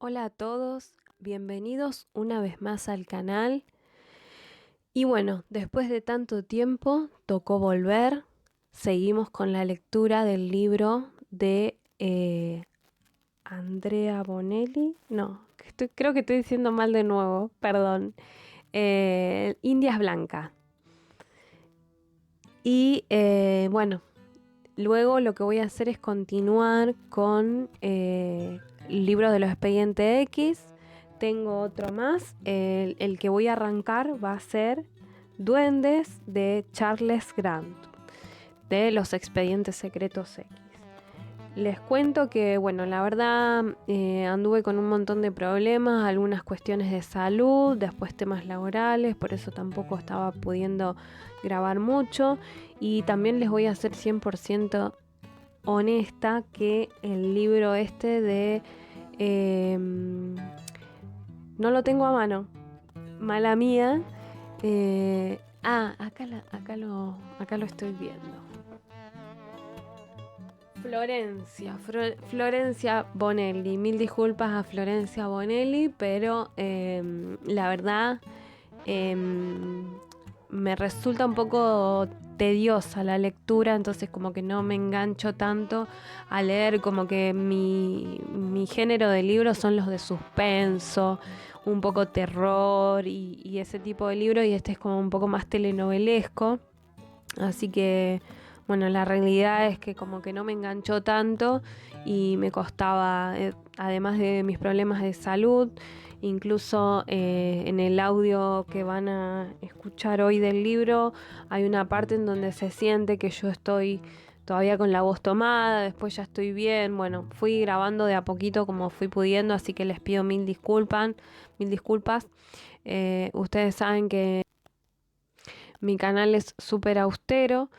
Hola a todos, bienvenidos una vez más al canal. Y bueno, después de tanto tiempo tocó volver. Seguimos con la lectura del libro de Andrea Bonelli. No, creo que estoy diciendo mal de nuevo, perdón. Indias Blancas. Y bueno, luego lo que voy a hacer es continuar con el libro de los expedientes X. Tengo otro más. El que voy a arrancar va a ser Duendes de Charles Grant, de los expedientes secretos X. Les cuento que, bueno, la verdad anduve con un montón de problemas, algunas cuestiones de salud, después temas laborales, por eso tampoco estaba pudiendo grabar mucho. Y también les voy a ser 100% honesta que el libro este de... no lo tengo a mano, mala mía. Acá lo estoy viendo. Florencia Bonelli. Mil disculpas a Florencia Bonelli, pero la verdad me resulta un poco tediosa la lectura, entonces como que no me engancho tanto a leer, como que mi género de libros son los de suspenso, un poco terror y ese tipo de libros, y este es como un poco más telenovelesco. Así que, bueno, la realidad es que como que no me enganchó tanto y me costaba, además de mis problemas de salud, incluso en el audio que van a escuchar hoy del libro, hay una parte en donde se siente que yo estoy todavía con la voz tomada, después ya estoy bien. Bueno, fui grabando de a poquito como fui pudiendo, así que les pido mil disculpas. Ustedes saben que mi canal es súper austero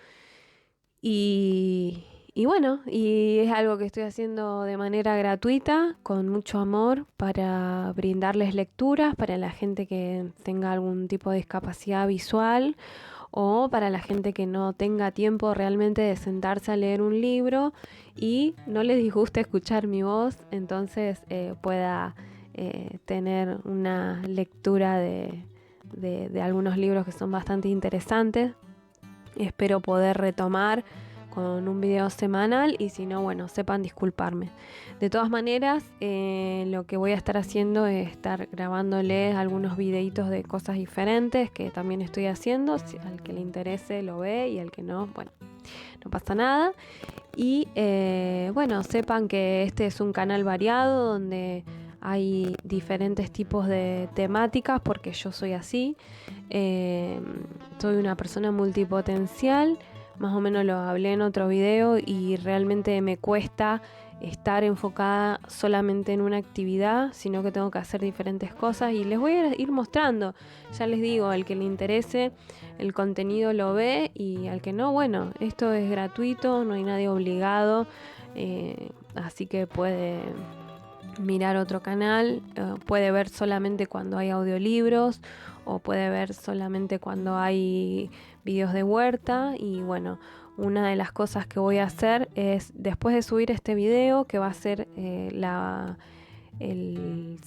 y bueno, y es algo que estoy haciendo de manera gratuita, con mucho amor, para brindarles lecturas para la gente que tenga algún tipo de discapacidad visual o para la gente que no tenga tiempo realmente de sentarse a leer un libro y no les disguste escuchar mi voz, entonces pueda tener una lectura de algunos libros que son bastante interesantes. Espero poder retomar con un video semanal y si no, bueno, sepan disculparme. De todas maneras, lo que voy a estar haciendo es estar grabándoles algunos videitos de cosas diferentes que también estoy haciendo. Si al que le interese lo ve y al que no, bueno, no pasa nada. Y bueno, sepan que este es un canal variado donde hay diferentes tipos de temáticas porque yo soy así. Eh, Soy una persona multipotencial, más o menos lo hablé en otro video y realmente me cuesta estar enfocada solamente en una actividad, sino que tengo que hacer diferentes cosas y les voy a ir mostrando. Ya les digo, al que le interese el contenido lo ve y al que no, bueno, esto es gratuito, no hay nadie obligado, así que puede mirar otro canal, puede ver solamente cuando hay audiolibros o puede ver solamente cuando hay videos de huerta. Y bueno, una de las cosas que voy a hacer es, después de subir este video, que va a ser la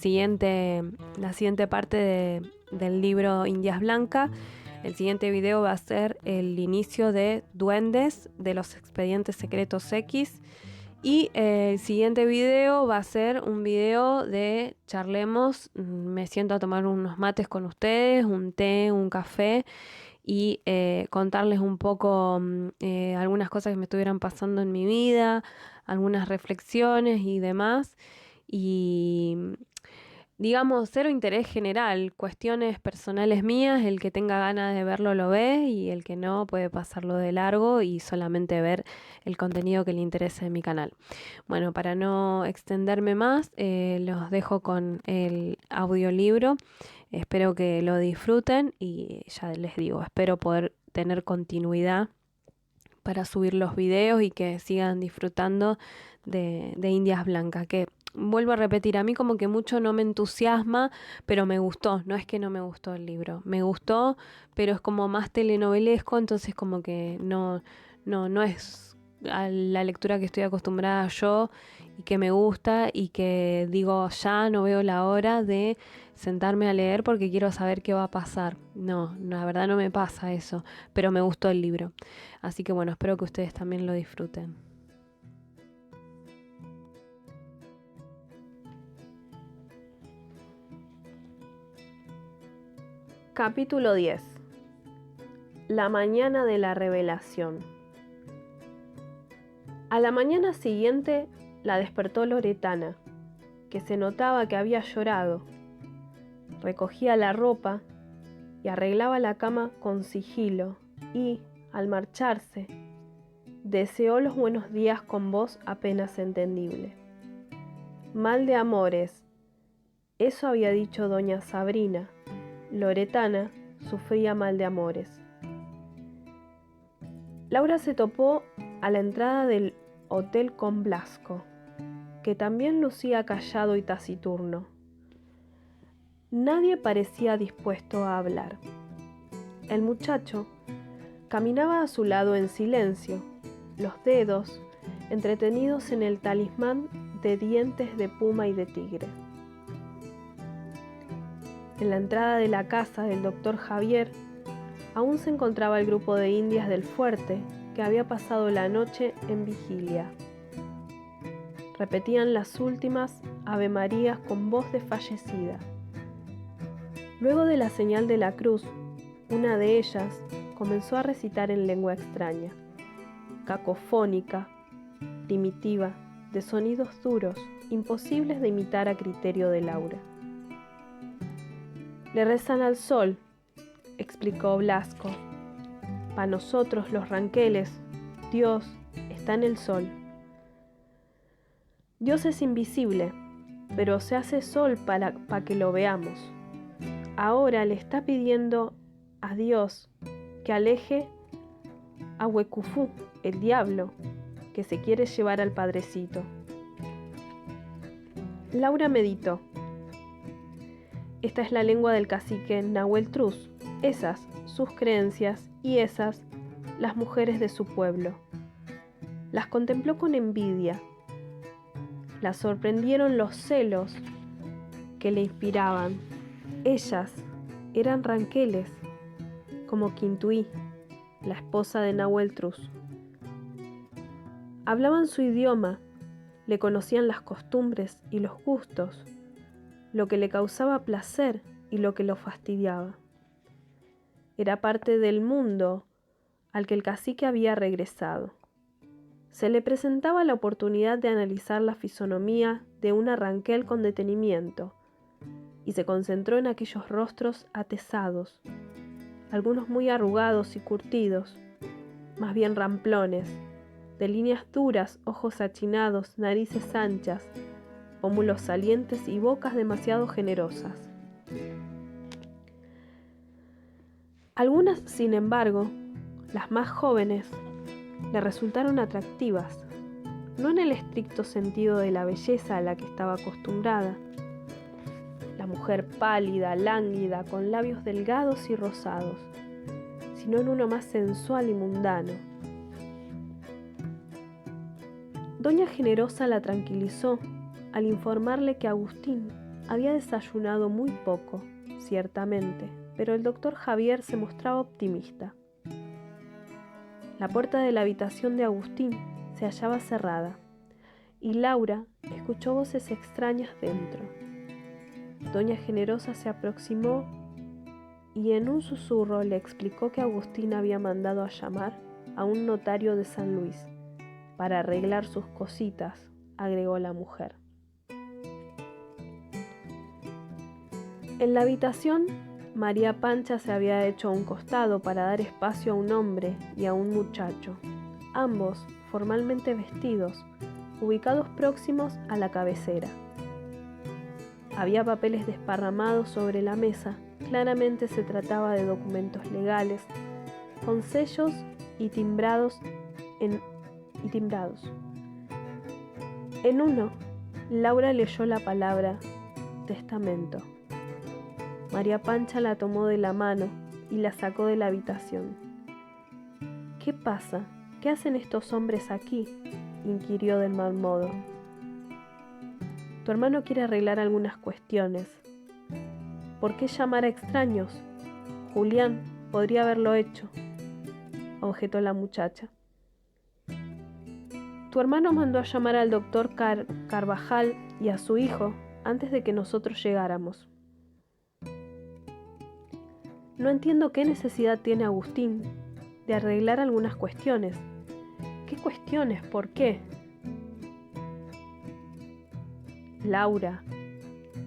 siguiente parte del libro Indias Blancas, el siguiente video va a ser el inicio de Duendes de los expedientes secretos X. Y el siguiente video va a ser un video de charlemos, me siento a tomar unos mates con ustedes, un té, un café y contarles un poco algunas cosas que me estuvieran pasando en mi vida, algunas reflexiones y demás. Y digamos, cero interés general, cuestiones personales mías, el que tenga ganas de verlo lo ve y el que no puede pasarlo de largo y solamente ver el contenido que le interese de mi canal. Bueno, para no extenderme más, los dejo con el audiolibro. Espero que lo disfruten y ya les digo, espero poder tener continuidad para subir los videos y que sigan disfrutando de Indias Blancas, que vuelvo a repetir, a mí como que mucho no me entusiasma, pero me gustó, no es que no me gustó el libro, me gustó, pero es como más telenovelesco, entonces como que no es a la lectura que estoy acostumbrada yo y que me gusta y que digo, ya no veo la hora de sentarme a leer porque quiero saber qué va a pasar. No, la verdad no me pasa eso, pero me gustó el libro. Así que bueno, espero que ustedes también lo disfruten. Capítulo 10. La mañana de la revelación. A la mañana siguiente la despertó Loretana, que se notaba que había llorado. Recogía la ropa y arreglaba la cama con sigilo y, al marcharse, deseó los buenos días con voz apenas entendible. Mal de amores, eso había dicho doña Sabrina. Loretana sufría mal de amores. Laura se topó a la entrada del hotel con Blasco, que también lucía callado y taciturno. Nadie parecía dispuesto a hablar. El muchacho caminaba a su lado en silencio, los dedos entretenidos en el talismán de dientes de puma y de tigre. En la entrada de la casa del doctor Javier aún se encontraba el grupo de indias del fuerte que había pasado la noche en vigilia. Repetían las últimas avemarías con voz desfallecida. Luego de la señal de la cruz, una de ellas comenzó a recitar en lengua extraña, cacofónica, primitiva, de sonidos duros, imposibles de imitar a criterio de Laura. Le rezan al sol, explicó Blasco. Para nosotros los ranqueles, Dios está en el sol. Dios es invisible, pero se hace sol para que lo veamos. Ahora le está pidiendo a Dios que aleje a Huecufú, el diablo, que se quiere llevar al padrecito. Laura meditó. Esta es la lengua del cacique Nahuel Truz, esas sus creencias y esas las mujeres de su pueblo. Las contempló con envidia. La sorprendieron los celos que le inspiraban. Ellas eran ranqueles, como Quintuí, la esposa de Nahuel Truz. Hablaban su idioma, le conocían las costumbres y los gustos, lo que le causaba placer y lo que lo fastidiaba. Era parte del mundo al que el cacique había regresado. Se le presentaba la oportunidad de analizar la fisonomía de un ranquel con detenimiento, y se concentró en aquellos rostros atesados, algunos muy arrugados y curtidos, más bien ramplones, de líneas duras, ojos achinados, narices anchas, pómulos salientes y bocas demasiado generosas. Algunas, sin embargo, las más jóvenes, le resultaron atractivas, no en el estricto sentido de la belleza a la que estaba acostumbrada. La mujer pálida, lánguida, con labios delgados y rosados, sino en uno más sensual y mundano. Doña Generosa la tranquilizó al informarle que Agustín había desayunado muy poco, ciertamente, pero el doctor Javier se mostraba optimista. La puerta de la habitación de Agustín se hallaba cerrada, y Laura escuchó voces extrañas dentro. Doña Generosa se aproximó y en un susurro le explicó que Agustín había mandado a llamar a un notario de San Luis para arreglar sus cositas, agregó la mujer. En la habitación, María Pancha se había hecho a un costado para dar espacio a un hombre y a un muchacho, ambos formalmente vestidos, ubicados próximos a la cabecera. Había papeles desparramados sobre la mesa, claramente se trataba de documentos legales, con sellos y timbrados. En uno, Laura leyó la palabra testamento. María Pancha la tomó de la mano y la sacó de la habitación. ¿Qué pasa? ¿Qué hacen estos hombres aquí?, inquirió del mal modo. Tu hermano quiere arreglar algunas cuestiones. ¿Por qué llamar a extraños? Julián podría haberlo hecho, objetó la muchacha. Tu hermano mandó a llamar al doctor Carvajal y a su hijo antes de que nosotros llegáramos. No entiendo qué necesidad tiene Agustín de arreglar algunas cuestiones. ¿Qué cuestiones? ¿Por qué? Laura,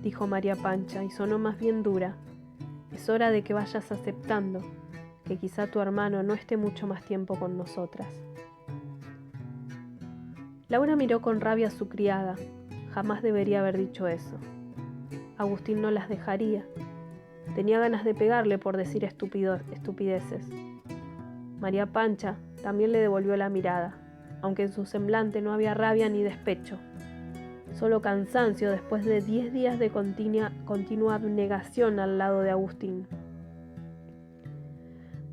dijo María Pancha y sonó más bien dura, es hora de que vayas aceptando que quizá tu hermano no esté mucho más tiempo con nosotras. Laura miró con rabia a su criada. Jamás debería haber dicho eso. Agustín no las dejaría. Tenía ganas de pegarle por decir estupideces. María Pancha también le devolvió la mirada, aunque en su semblante no había rabia ni despecho. Solo cansancio después de 10 días de continua abnegación al lado de Agustín.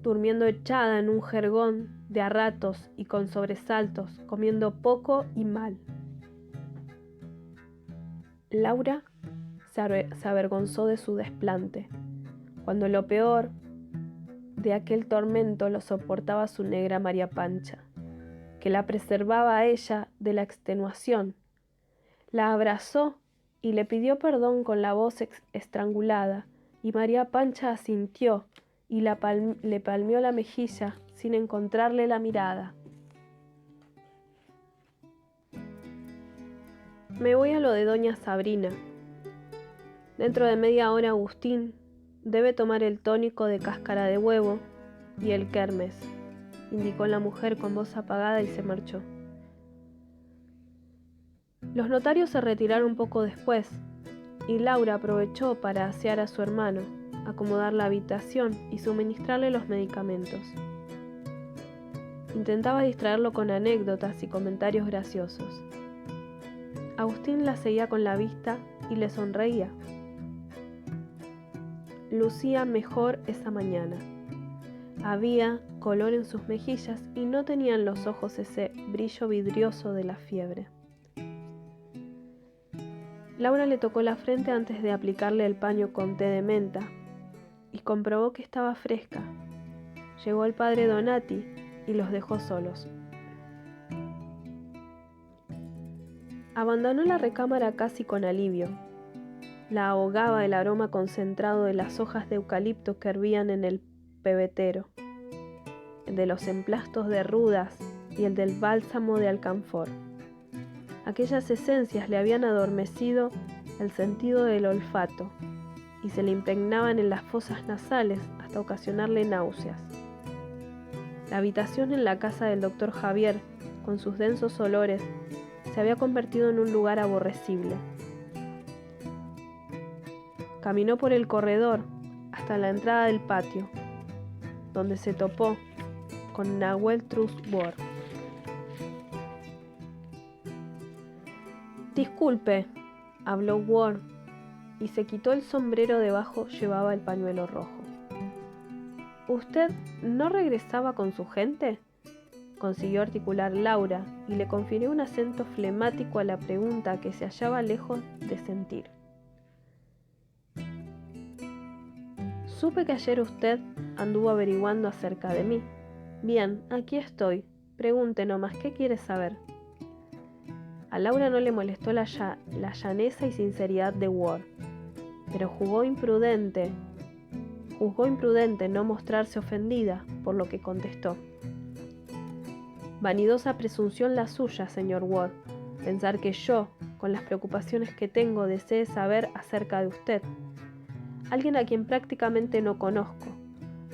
Durmiendo echada en un jergón de a ratos y con sobresaltos, comiendo poco y mal. Laura se avergonzó de su desplante, cuando lo peor de aquel tormento lo soportaba su negra María Pancha, que la preservaba a ella de la extenuación. La abrazó y le pidió perdón con la voz estrangulada, y María Pancha asintió y le palmeó la mejilla sin encontrarle la mirada. Me voy a lo de doña Sabrina. Dentro de media hora Agustín debe tomar el tónico de cáscara de huevo y el kermes, indicó la mujer con voz apagada y se marchó. Los notarios se retiraron poco después, y Laura aprovechó para asear a su hermano, acomodar la habitación y suministrarle los medicamentos. Intentaba distraerlo con anécdotas y comentarios graciosos. Agustín la seguía con la vista y le sonreía. Lucía mejor esa mañana. Había color en sus mejillas y no tenían los ojos ese brillo vidrioso de la fiebre. Laura le tocó la frente antes de aplicarle el paño con té de menta y comprobó que estaba fresca. Llegó el padre Donati y los dejó solos. Abandonó la recámara casi con alivio. La ahogaba el aroma concentrado de las hojas de eucalipto que hervían en el pebetero, el de los emplastos de rudas y el del bálsamo de alcanfor. Aquellas esencias le habían adormecido el sentido del olfato y se le impregnaban en las fosas nasales hasta ocasionarle náuseas. La habitación en la casa del doctor Javier, con sus densos olores, se había convertido en un lugar aborrecible. Caminó por el corredor hasta la entrada del patio, donde se topó con Nahuel Trustworth. Disculpe, habló Ward, y se quitó el sombrero debajo llevaba el pañuelo rojo. ¿Usted no regresaba con su gente?, consiguió articular Laura, y le confirió un acento flemático a la pregunta que se hallaba lejos de sentir. Supe que ayer usted anduvo averiguando acerca de mí. Bien, aquí estoy. Pregunte nomás, ¿qué quiere saber? A Laura no le molestó la llaneza y sinceridad de Ward, pero juzgó imprudente no mostrarse ofendida, por lo que contestó. Vanidosa presunción la suya, señor Ward, pensar que yo, con las preocupaciones que tengo, desee saber acerca de usted. Alguien a quien prácticamente no conozco,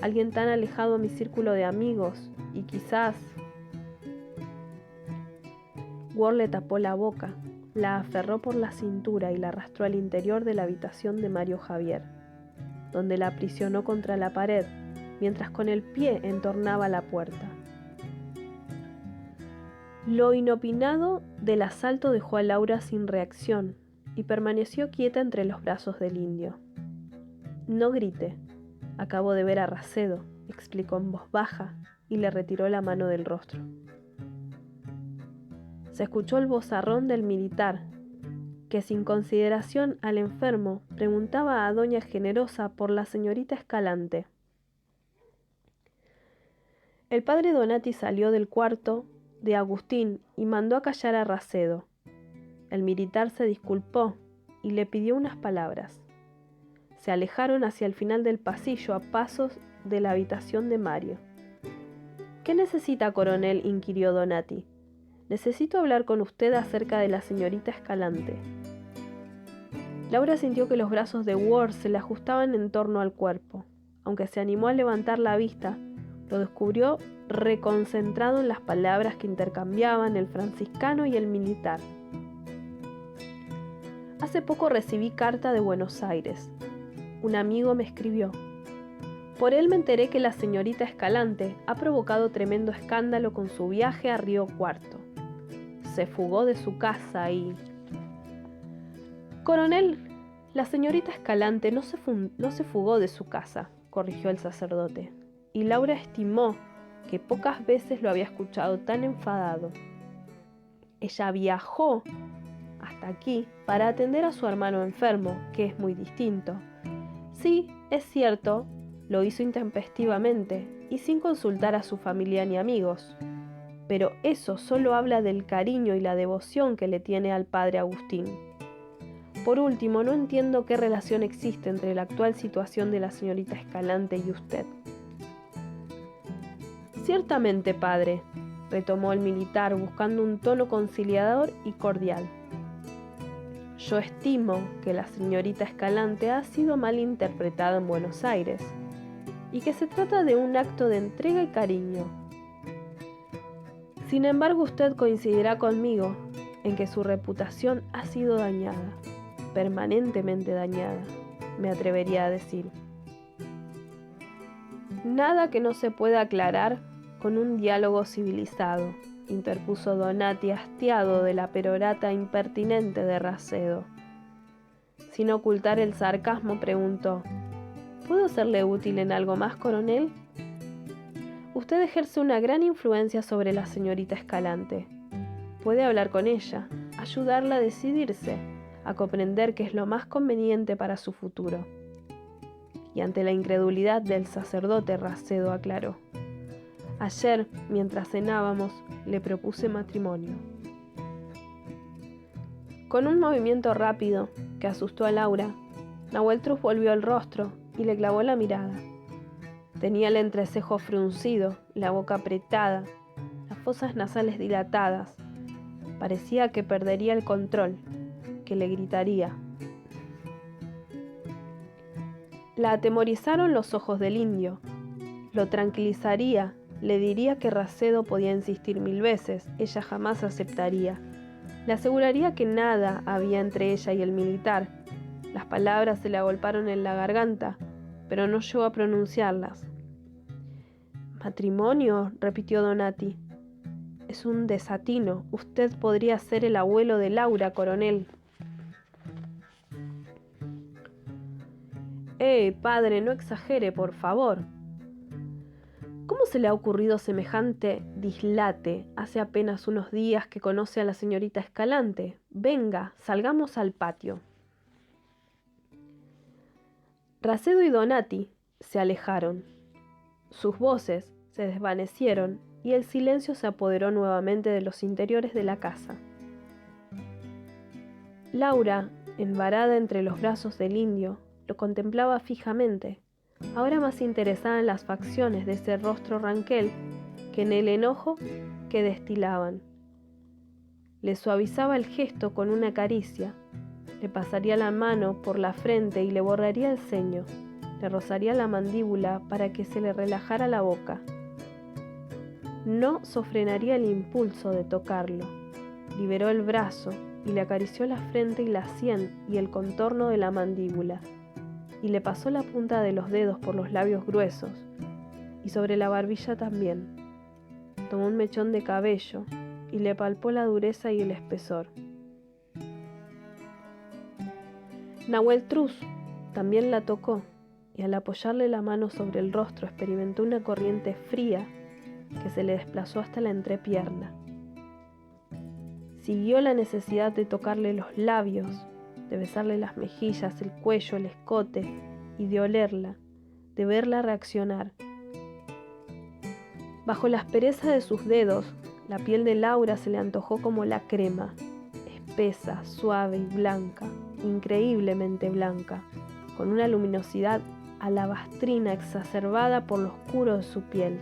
alguien tan alejado a mi círculo de amigos, y quizás... Ward le tapó la boca, la aferró por la cintura y la arrastró al interior de la habitación de Mario Javier, donde la aprisionó contra la pared, mientras con el pie entornaba la puerta. Lo inopinado del asalto dejó a Laura sin reacción y permaneció quieta entre los brazos del indio. No grite, acabo de ver a Racedo, explicó en voz baja y le retiró la mano del rostro. Se escuchó el vozarrón del militar que sin consideración al enfermo preguntaba a doña Generosa por la señorita Escalante. El padre Donati salió del cuarto de Agustín y mandó a callar a Racedo. El militar se disculpó y le pidió unas palabras. Se alejaron hacia el final del pasillo a pasos de la habitación de Mario. «¿Qué necesita, coronel?», inquirió Donati. «Necesito hablar con usted acerca de la señorita Escalante». Laura sintió que los brazos de Ward se le ajustaban en torno al cuerpo. Aunque se animó a levantar la vista, lo descubrió reconcentrado en las palabras que intercambiaban el franciscano y el militar. «Hace poco recibí carta de Buenos Aires. Un amigo me escribió. Por él me enteré que la señorita Escalante ha provocado tremendo escándalo con su viaje a Río Cuarto. Se fugó de su casa y...» «Coronel, la señorita Escalante no se fugó de su casa», corrigió el sacerdote, y Laura estimó que pocas veces lo había escuchado tan enfadado. «Ella viajó hasta aquí para atender a su hermano enfermo, que es muy distinto. Sí, es cierto, lo hizo intempestivamente y sin consultar a su familia ni amigos. Pero eso solo habla del cariño y la devoción que le tiene al padre Agustín. Por último, no entiendo qué relación existe entre la actual situación de la señorita Escalante y usted». «Ciertamente, padre», retomó el militar buscando un tono conciliador y cordial. «Yo estimo que la señorita Escalante ha sido mal interpretada en Buenos Aires y que se trata de un acto de entrega y cariño. Sin embargo, usted coincidirá conmigo en que su reputación ha sido dañada, permanentemente dañada, me atrevería a decir. Nada que no se pueda aclarar con un diálogo civilizado», interpuso Donati, hastiado de la perorata impertinente de Racedo. Sin ocultar el sarcasmo, preguntó: «¿Puedo serle útil en algo más, coronel? Usted ejerce una gran influencia sobre la señorita Escalante. Puede hablar con ella, ayudarla a decidirse, a comprender qué es lo más conveniente para su futuro». Y ante la incredulidad del sacerdote, Racedo aclaró: «Ayer, mientras cenábamos, le propuse matrimonio». Con un movimiento rápido que asustó a Laura, Nahueltruz volvió el rostro y le clavó la mirada. Tenía el entrecejo fruncido, la boca apretada, las fosas nasales dilatadas. Parecía que perdería el control, que le gritaría. La atemorizaron los ojos del indio. Lo tranquilizaría, le diría que Racedo podía insistir 1000 veces, ella jamás aceptaría. Le aseguraría que nada había entre ella y el militar. Las palabras se le agolparon en la garganta, pero no llegó a pronunciarlas. «¿Matrimonio?», repitió Donati. «Es un desatino. Usted podría ser el abuelo de Laura, coronel». Padre, no exagere, por favor. ¿Cómo se le ha ocurrido semejante dislate hace apenas unos días que conoce a la señorita Escalante? Venga, salgamos al patio». Racedo y Donati se alejaron. Sus voces se desvanecieron y el silencio se apoderó nuevamente de los interiores de la casa. Laura, envarada entre los brazos del indio, lo contemplaba fijamente, ahora más interesada en las facciones de ese rostro ranquel que en el enojo que destilaban. Le suavizaba el gesto con una caricia, le pasaría la mano por la frente y le borraría el ceño, le rozaría la mandíbula para que se le relajara la boca. No sofrenaría el impulso de tocarlo. Liberó el brazo y le acarició la frente y la sien y el contorno de la mandíbula, y le pasó la punta de los dedos por los labios gruesos, y sobre la barbilla también. Tomó un mechón de cabello y le palpó la dureza y el espesor. Nahueltruz también la tocó, y al apoyarle la mano sobre el rostro experimentó una corriente fría que se le desplazó hasta la entrepierna. Siguió la necesidad de tocarle los labios, de besarle las mejillas, el cuello, el escote, y de olerla, de verla reaccionar. Bajo la aspereza de sus dedos, la piel de Laura se le antojó como la crema, espesa, suave y blanca, increíblemente blanca, con una luminosidad alabastrina exacerbada por lo oscuro de su piel.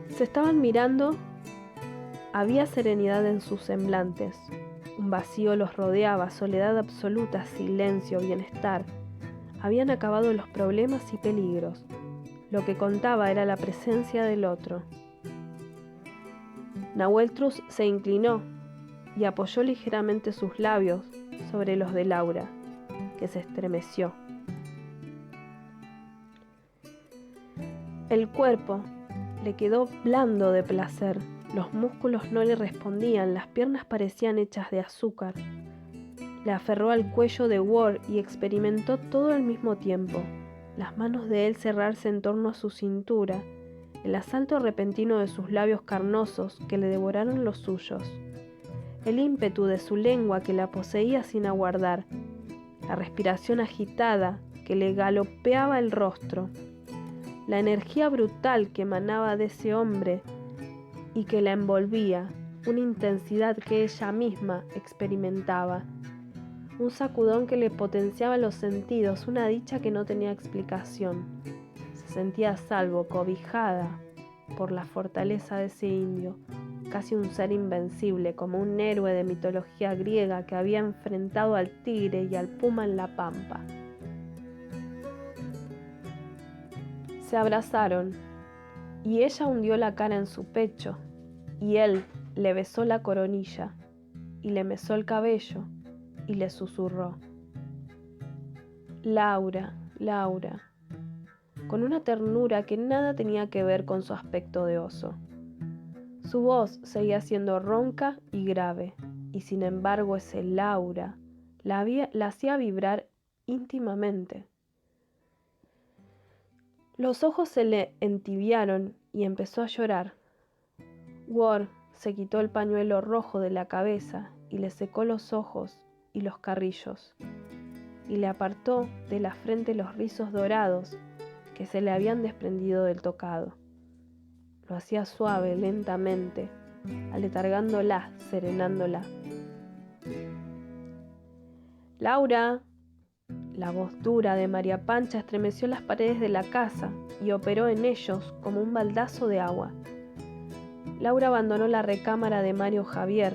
Se estaban mirando, había serenidad en sus semblantes, un vacío los rodeaba, soledad absoluta, silencio, bienestar. Habían acabado los problemas y peligros. Lo que contaba era la presencia del otro. Nahuel Truz se inclinó y apoyó ligeramente sus labios sobre los de Laura, que se estremeció. El cuerpo le quedó blando de placer, los músculos no le respondían, las piernas parecían hechas de azúcar. Le aferró al cuello de Ward y experimentó todo al mismo tiempo, las manos de él cerrarse en torno a su cintura, el asalto repentino de sus labios carnosos que le devoraron los suyos, el ímpetu de su lengua que la poseía sin aguardar, la respiración agitada que le galopeaba el rostro, la energía brutal que emanaba de ese hombre y que la envolvía, una intensidad que ella misma experimentaba, un sacudón que le potenciaba los sentidos, una dicha que no tenía explicación. Se sentía a salvo, cobijada por la fortaleza de ese indio, casi un ser invencible, como un héroe de mitología griega que había enfrentado al tigre y al puma en la pampa. Se abrazaron, y ella hundió la cara en su pecho, y él le besó la coronilla, y le mesó el cabello, y le susurró: Laura, Laura, con una ternura que nada tenía que ver con su aspecto de oso. Su voz seguía siendo ronca y grave, y sin embargo ese Laura la hacía vibrar íntimamente. Los ojos se le entibiaron y empezó a llorar. Ward se quitó el pañuelo rojo de la cabeza y le secó los ojos y los carrillos, y le apartó de la frente los rizos dorados que se le habían desprendido del tocado. Lo hacía suave, lentamente, aletargándola, serenándola. ¡Laura! La voz dura de María Pancha estremeció las paredes de la casa y operó en ellos como un baldazo de agua. Laura abandonó la recámara de Mario Javier,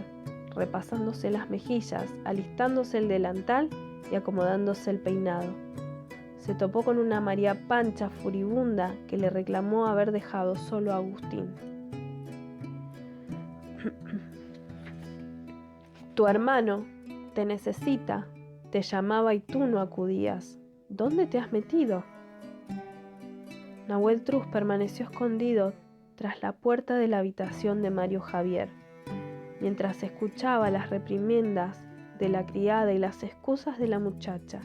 repasándose las mejillas, alistándose el delantal y acomodándose el peinado. Se topó con una María Pancha furibunda que le reclamó haber dejado solo a Agustín. Tu hermano te necesita, te llamaba y tú no acudías. ¿Dónde te has metido? Nahuel Truz permaneció escondido tras la puerta de la habitación de Mario Javier, mientras escuchaba las reprimendas de la criada y las excusas de la muchacha.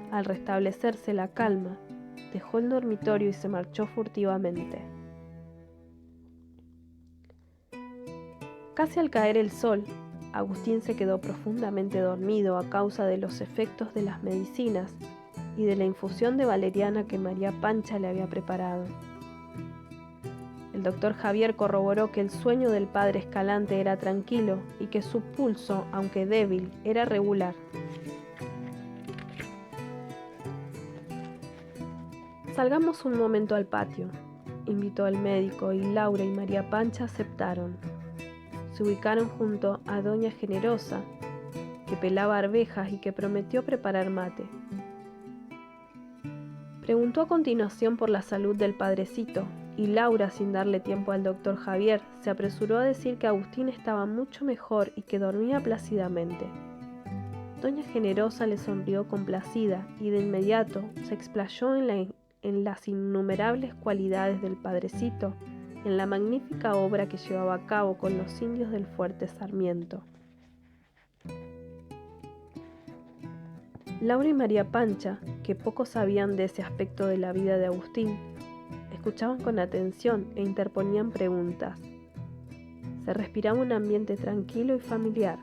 Al restablecerse la calma, dejó el dormitorio y se marchó furtivamente. Casi al caer el sol, Agustín se quedó profundamente dormido a causa de los efectos de las medicinas y de la infusión de valeriana que María Pancha le había preparado. El doctor Javier corroboró que el sueño del padre Escalante era tranquilo y que su pulso, aunque débil, era regular. Salgamos un momento al patio, invitó el médico, y Laura y María Pancha aceptaron. Se ubicaron junto a doña Generosa, que pelaba arvejas y que prometió preparar mate. Preguntó a continuación por la salud del padrecito, y Laura, sin darle tiempo al doctor Javier, se apresuró a decir que Agustín estaba mucho mejor y que dormía plácidamente. Doña Generosa le sonrió complacida y de inmediato se explayó en las innumerables cualidades del padrecito, en la magnífica obra que llevaba a cabo con los indios del Fuerte Sarmiento. Laura y María Pancha, que poco sabían de ese aspecto de la vida de Agustín, escuchaban con atención e interponían preguntas, Se respiraba un ambiente tranquilo y familiar.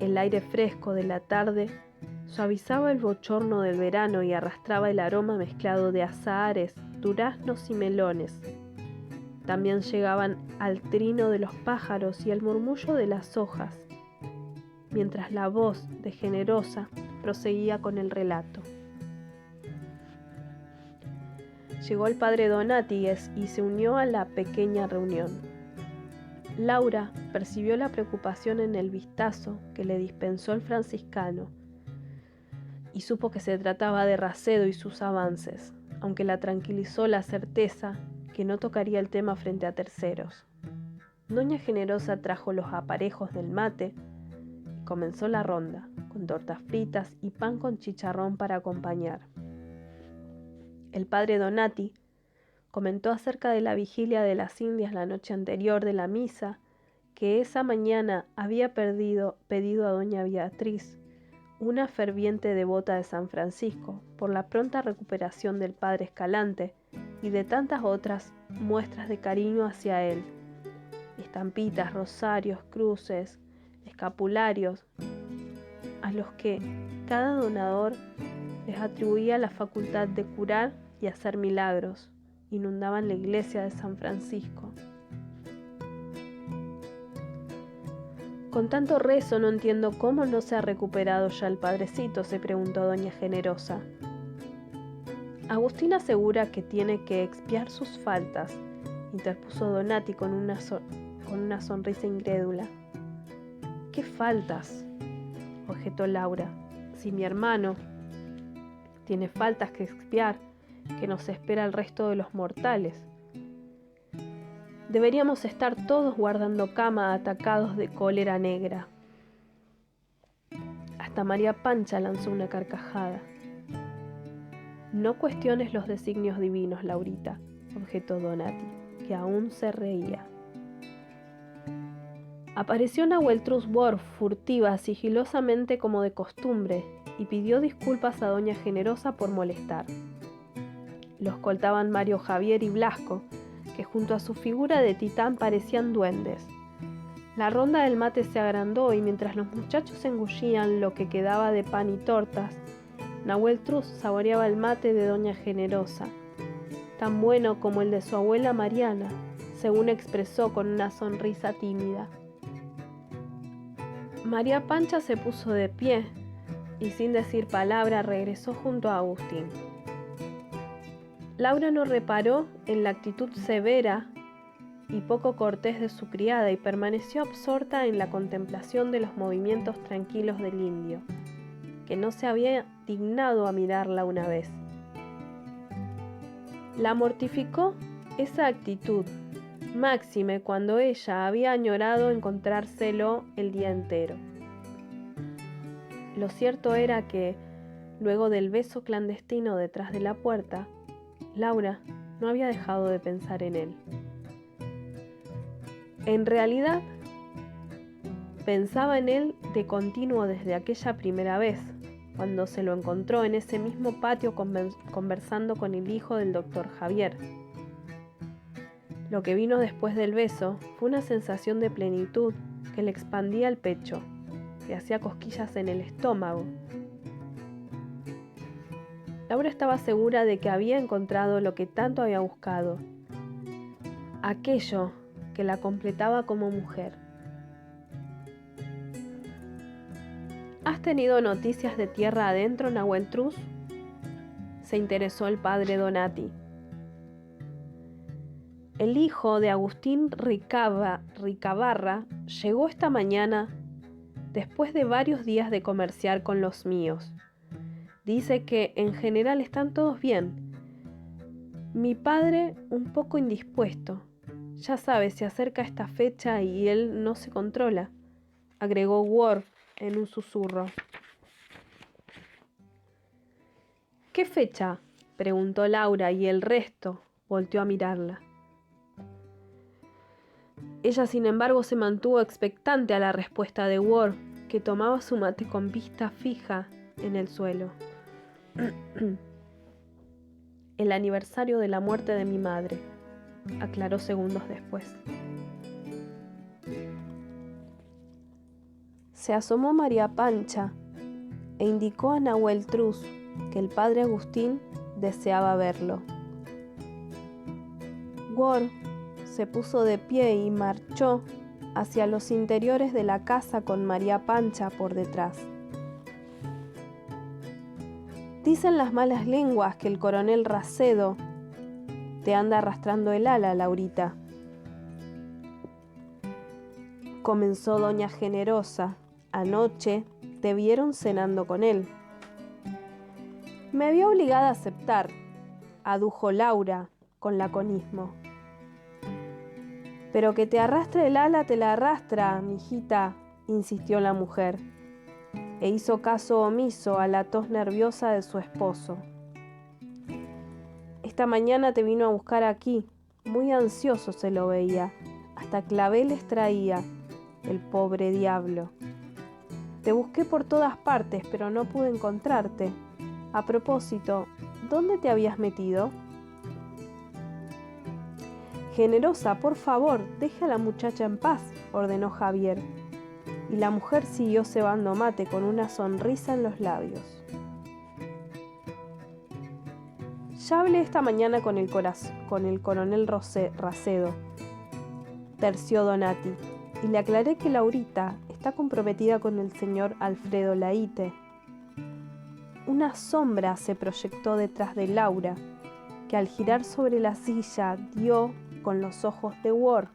El aire fresco de la tarde suavizaba el bochorno del verano y arrastraba el aroma mezclado de azahares, duraznos y melones. También llegaban al trino de los pájaros y el murmullo de las hojas, mientras la voz de Generosa proseguía con el relato. Llegó el padre Donati y se unió a la pequeña reunión. Laura percibió la preocupación en el vistazo que le dispensó el franciscano y supo que se trataba de Racedo y sus avances, aunque la tranquilizó la certeza que no tocaría el tema frente a terceros. Doña Generosa trajo los aparejos del mate y comenzó la ronda, con tortas fritas y pan con chicharrón para acompañar. El padre Donati comentó acerca de la vigilia de las Indias la noche anterior de la misa, que esa mañana había pedido a doña Beatriz, una ferviente devota de San Francisco, por la pronta recuperación del padre Escalante y de tantas otras muestras de cariño hacia él. Estampitas, rosarios, cruces, escapularios, a los que cada donador les atribuía la facultad de curar y hacer milagros, inundaban la iglesia de San Francisco. Con tanto rezo no entiendo cómo no se ha recuperado ya el padrecito, se preguntó doña Generosa. Agustín asegura que tiene que expiar sus faltas, interpuso Donati con una sonrisa incrédula. ¿Qué faltas?, objetó Laura. Si mi hermano tiene faltas que expiar, que nos espera el resto de los mortales. Deberíamos estar todos guardando cama atacados de cólera negra. Hasta María Pancha lanzó una carcajada. No cuestiones los designios divinos, Laurita, objetó Donati, que aún se reía. Apareció Nahuel Trusworth furtiva, sigilosamente como de costumbre, y pidió disculpas a doña Generosa por molestar. Lo escoltaban Mario Javier y Blasco, que junto a su figura de titán parecían duendes. La ronda del mate se agrandó y mientras los muchachos engullían lo que quedaba de pan y tortas, Nahuel Trus saboreaba el mate de doña Generosa, tan bueno como el de su abuela Mariana, según expresó con una sonrisa tímida. María Pancha se puso de pie y sin decir palabra regresó junto a Agustín. Laura no reparó en la actitud severa y poco cortés de su criada y permaneció absorta en la contemplación de los movimientos tranquilos del indio, que no se había dignado a mirarla una vez. La mortificó esa actitud, máxime cuando ella había añorado encontrárselo el día entero. Lo cierto era que, luego del beso clandestino detrás de la puerta, Laura no había dejado de pensar en él. En realidad, pensaba en él de continuo desde aquella primera vez, cuando se lo encontró en ese mismo patio conversando con el hijo del doctor Javier. Lo que vino después del beso fue una sensación de plenitud que le expandía el pecho, le hacía cosquillas en el estómago. Laura estaba segura de que había encontrado lo que tanto había buscado, aquello que la completaba como mujer. ¿Has tenido noticias de tierra adentro, Nahuel Trus?, se interesó el padre Donati. El hijo de Agustín Ricabarra llegó esta mañana después de varios días de comerciar con los míos. Dice que en general están todos bien. Mi padre un poco indispuesto. Ya sabes, se acerca esta fecha y él no se controla, agregó Worf en un susurro. ¿Qué fecha?, preguntó Laura y el resto volteó a mirarla. Ella, sin embargo, se mantuvo expectante a la respuesta de Worf, que tomaba su mate con vista fija en el suelo. El aniversario de la muerte de mi madre. aclaró segundos después. Se asomó María Pancha e indicó a Nahuel Truz que el padre Agustín deseaba verlo. Ward se puso de pie y marchó hacia los interiores de la casa con María Pancha por detrás. Dicen las malas lenguas que el coronel Racedo te anda arrastrando el ala, Laurita. Comenzó doña Generosa. Anoche te vieron cenando con él. Me vi obligada a aceptar, adujo Laura con laconismo. Pero que te arrastre el ala te la arrastra, mijita, insistió la mujer, e hizo caso omiso a la tos nerviosa de su esposo. Esta mañana te vino a buscar aquí, muy ansioso se lo veía, hasta claveles traía, el pobre diablo. Te busqué por todas partes, pero no pude encontrarte. A propósito, ¿dónde te habías metido? Generosa, por favor, deja a la muchacha en paz, ordenó Javier, y la mujer siguió cebando mate con una sonrisa en los labios. Ya hablé esta mañana con el coronel Racedo, terció Donati, y le aclaré que Laurita está comprometida con el señor Alfredo Laíte. Una sombra se proyectó detrás de Laura, que al girar sobre la silla dio con los ojos de Ward.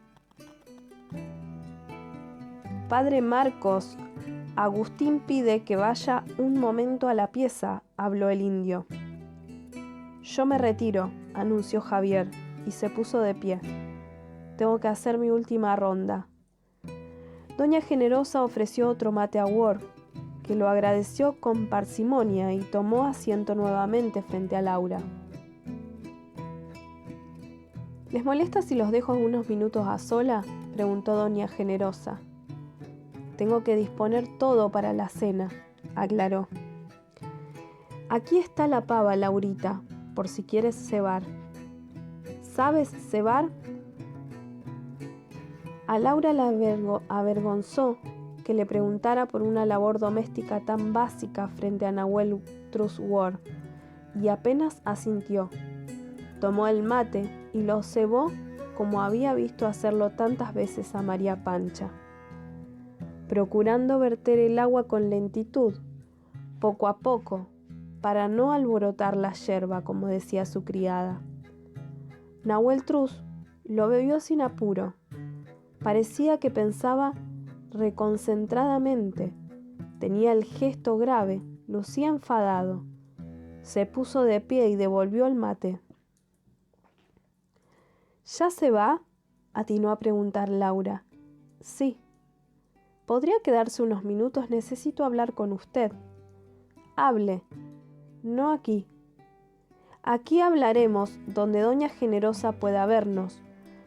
Padre Marcos, Agustín pide que vaya un momento a la pieza, habló el indio. Yo me retiro, anunció Javier, y se puso de pie. Tengo que hacer mi última ronda. Doña Generosa ofreció otro mate a Ward, que lo agradeció con parsimonia y tomó asiento nuevamente frente a Laura. ¿Les molesta si los dejo unos minutos a sola?, preguntó doña Generosa. Tengo que disponer todo para la cena, aclaró. Aquí está la pava, Laurita, por si quieres cebar. ¿Sabes cebar? A Laura la avergonzó que le preguntara por una labor doméstica tan básica frente a Nahuel Truz Ward, y apenas asintió. Tomó el mate y lo cebó como había visto hacerlo tantas veces a María Pancha, procurando verter el agua con lentitud, poco a poco, para no alborotar la yerba, como decía su criada. Nahuel Truz lo bebió sin apuro. Parecía que pensaba reconcentradamente. Tenía el gesto grave, lucía enfadado. Se puso de pie y devolvió el mate. ¿Ya se va?, atinó a preguntar Laura. Sí. ¿Podría quedarse unos minutos? Necesito hablar con usted. Hable. No aquí. Aquí hablaremos donde doña Generosa pueda vernos.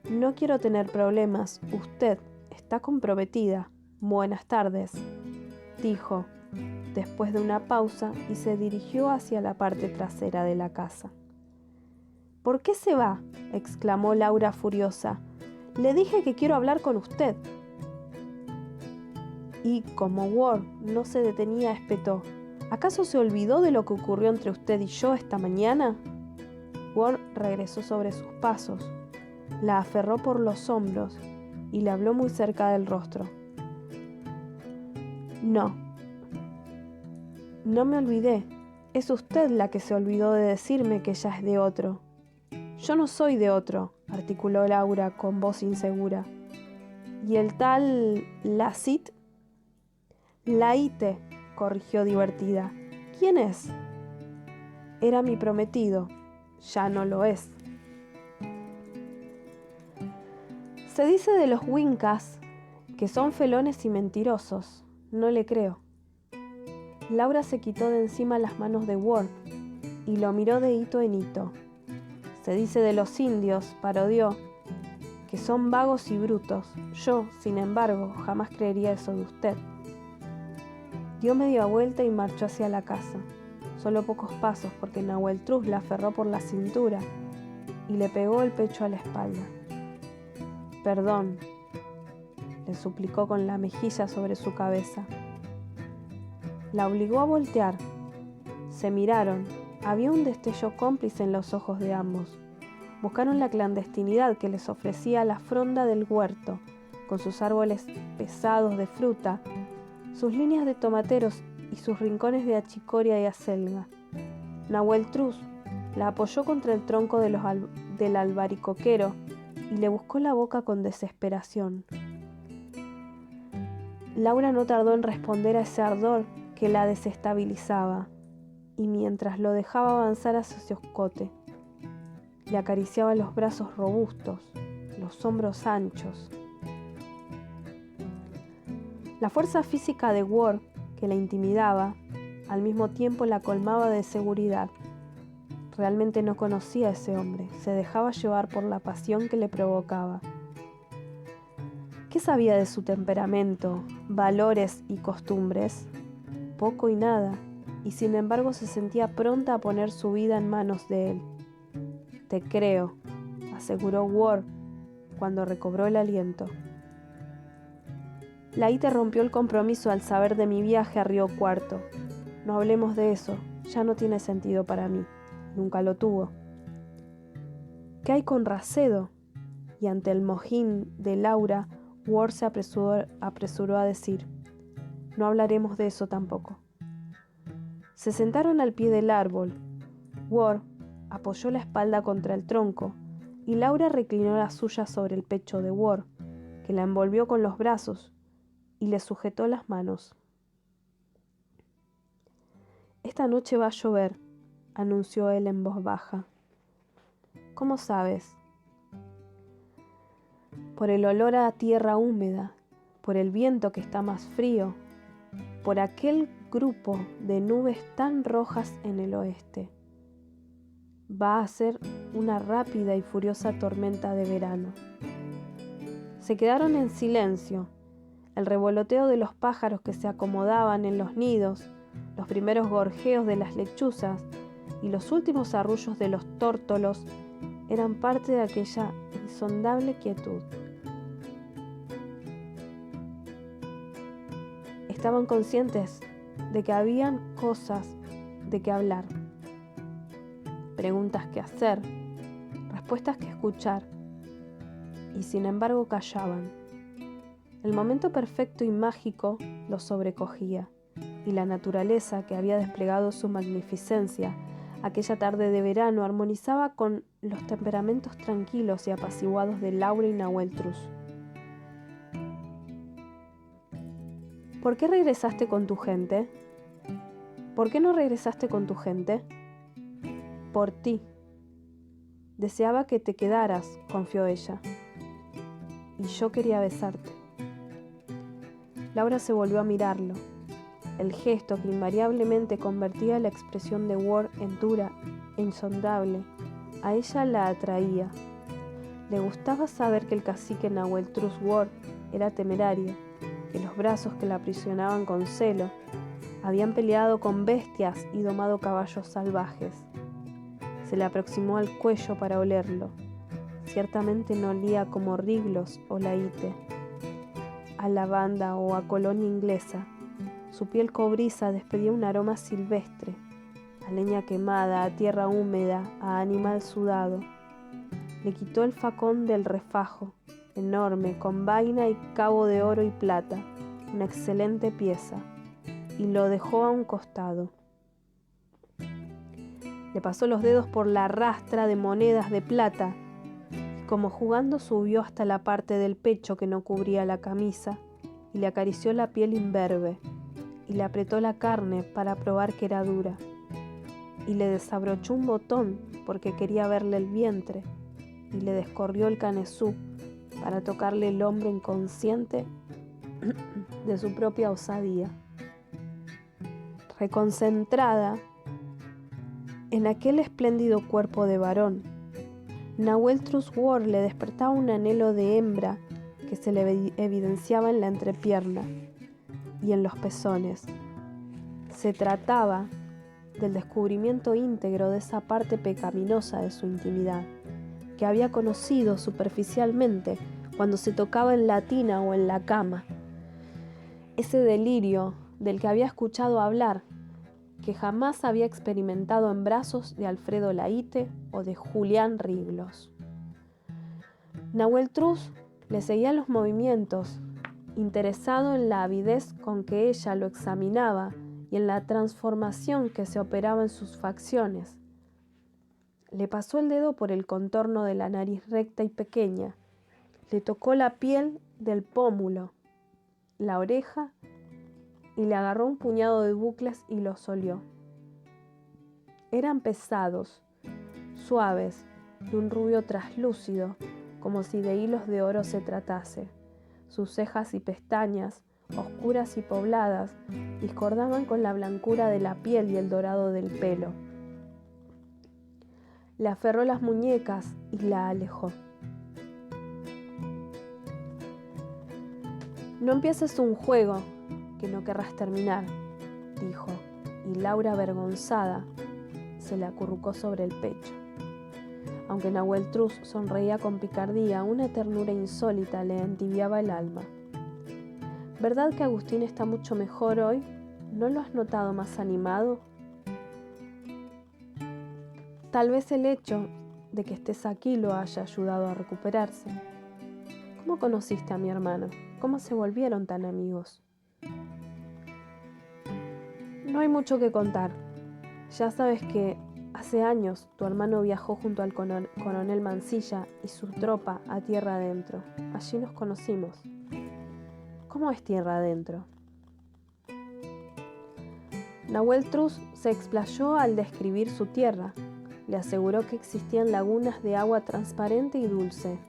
No quiero tener problemas. Usted está comprometida. Buenas tardes, dijo, después de una pausa, y se dirigió hacia la parte trasera de la casa. ¿Por qué se va?, exclamó Laura furiosa. Le dije que quiero hablar con usted. Y como Ward no se detenía, espetó. ¿Acaso se olvidó de lo que ocurrió entre usted y yo esta mañana? Ward regresó sobre sus pasos. La aferró por los hombros y le habló muy cerca del rostro. No me olvidé. Es usted la que se olvidó de decirme que ella es de otro. Yo no soy de otro, articuló Laura con voz insegura. ¿Y el tal Lacit? Laíte, corrigió divertida. ¿Quién es? Era mi prometido. Ya no lo es. Se dice de los Wincas que son felones y mentirosos. No le creo. Laura se quitó de encima las manos de Ward y lo miró de hito en hito. Se dice de los indios, parodió, que son vagos y brutos. Yo, sin embargo, jamás creería eso de usted. Dio media vuelta y marchó hacia la casa. Solo pocos pasos, porque Nahuel Truz la aferró por la cintura y le pegó el pecho a la espalda. Perdón, le suplicó con la mejilla sobre su cabeza. La obligó a voltear. Se miraron. Había un destello cómplice en los ojos de ambos. Buscaron la clandestinidad que les ofrecía la fronda del huerto, con sus árboles pesados de fruta, sus líneas de tomateros y sus rincones de achicoria y acelga. Nahueltruz la apoyó contra el tronco del albaricoquero y le buscó la boca con desesperación. Laura no tardó en responder a ese ardor que la desestabilizaba, y mientras lo dejaba avanzar hacia su escote, le acariciaba los brazos robustos, los hombros anchos. La fuerza física de Ward, que la intimidaba, al mismo tiempo la colmaba de seguridad. Realmente no conocía a ese hombre, se dejaba llevar por la pasión que le provocaba. ¿Qué sabía de su temperamento, valores y costumbres? Poco y nada, y sin embargo se sentía pronta a poner su vida en manos de él. «Te creo», aseguró Ward cuando recobró el aliento. La Ite rompió el compromiso al saber de mi viaje a Río Cuarto. No hablemos de eso, ya no tiene sentido para mí. Nunca lo tuvo. ¿Qué hay con Racedo? Y ante el mojín de Laura, Ward se apresuró a decir: no hablaremos de eso tampoco. Se sentaron al pie del árbol. Ward apoyó la espalda contra el tronco y Laura reclinó la suya sobre el pecho de Ward, que la envolvió con los brazos y le sujetó las manos. «Esta noche va a llover», anunció él en voz baja. «¿Cómo sabes?» «Por el olor a tierra húmeda, por el viento que está más frío, por aquel grupo de nubes tan rojas en el oeste. Va a ser una rápida y furiosa tormenta de verano». Se quedaron en silencio. El revoloteo de los pájaros que se acomodaban en los nidos, los primeros gorjeos de las lechuzas y los últimos arrullos de los tórtolos eran parte de aquella insondable quietud. Estaban conscientes de que habían cosas de que hablar, preguntas que hacer, respuestas que escuchar, y sin embargo callaban. El momento perfecto y mágico los sobrecogía, y la naturaleza que había desplegado su magnificencia aquella tarde de verano armonizaba con los temperamentos tranquilos y apaciguados de Laura y Nahueltruz. ¿Por qué regresaste con tu gente? ¿Por qué no regresaste con tu gente? Por ti. Deseaba que te quedaras, confió ella. Y yo quería besarte. Laura se volvió a mirarlo. El gesto que invariablemente convertía la expresión de Ward en dura e insondable, a ella la atraía. Le gustaba saber que el cacique Nahueltruz Ward era temerario, que los brazos que la aprisionaban con celo habían peleado con bestias y domado caballos salvajes. Se le aproximó al cuello para olerlo. Ciertamente no olía como Riglos o la Ite, a lavanda o a colonia inglesa. Su piel cobriza despedía un aroma silvestre, a leña quemada, a tierra húmeda, a animal sudado. Le quitó el facón del refajo, enorme, con vaina y cabo de oro y plata, una excelente pieza, y lo dejó a un costado. Le pasó los dedos por la rastra de monedas de plata, y como jugando subió hasta la parte del pecho que no cubría la camisa, y le acarició la piel imberbe, y le apretó la carne para probar que era dura, y le desabrochó un botón porque quería verle el vientre, y le descorrió el canesú para tocarle el hombro inconsciente de su propia osadía. Reconcentrada en aquel espléndido cuerpo de varón, Nahueltruz Ward le despertaba un anhelo de hembra que se le evidenciaba en la entrepierna y en los pezones. Se trataba del descubrimiento íntegro de esa parte pecaminosa de su intimidad, que había conocido superficialmente cuando se tocaba en la tina o en la cama. Ese delirio del que había escuchado hablar, que jamás había experimentado en brazos de Alfredo Laíte o de Julián Riglos. Nahuel Truz le seguía los movimientos, interesado en la avidez con que ella lo examinaba y en la transformación que se operaba en sus facciones. Le pasó el dedo por el contorno de la nariz recta y pequeña, le tocó la piel del pómulo, la oreja, y le agarró un puñado de bucles y los olió. Eran pesados, suaves, de un rubio traslúcido, como si de hilos de oro se tratase. Sus cejas y pestañas, oscuras y pobladas, discordaban con la blancura de la piel y el dorado del pelo. Le aferró las muñecas y la alejó. No empieces un juego que no querrás terminar, dijo, y Laura, avergonzada, se le acurrucó sobre el pecho. Aunque Nahuel Truz sonreía con picardía, una ternura insólita le entibiaba el alma. ¿Verdad que Agustín está mucho mejor hoy? ¿No lo has notado más animado? Tal vez el hecho de que estés aquí lo haya ayudado a recuperarse. ¿Cómo conociste a mi hermano? ¿Cómo se volvieron tan amigos? No hay mucho que contar. Ya sabes que hace años tu hermano viajó junto al coronel Mansilla y su tropa a tierra adentro. Allí nos conocimos. ¿Cómo es tierra adentro? Nahuel Truz se explayó al describir su tierra. Le aseguró que existían lagunas de agua transparente y dulce,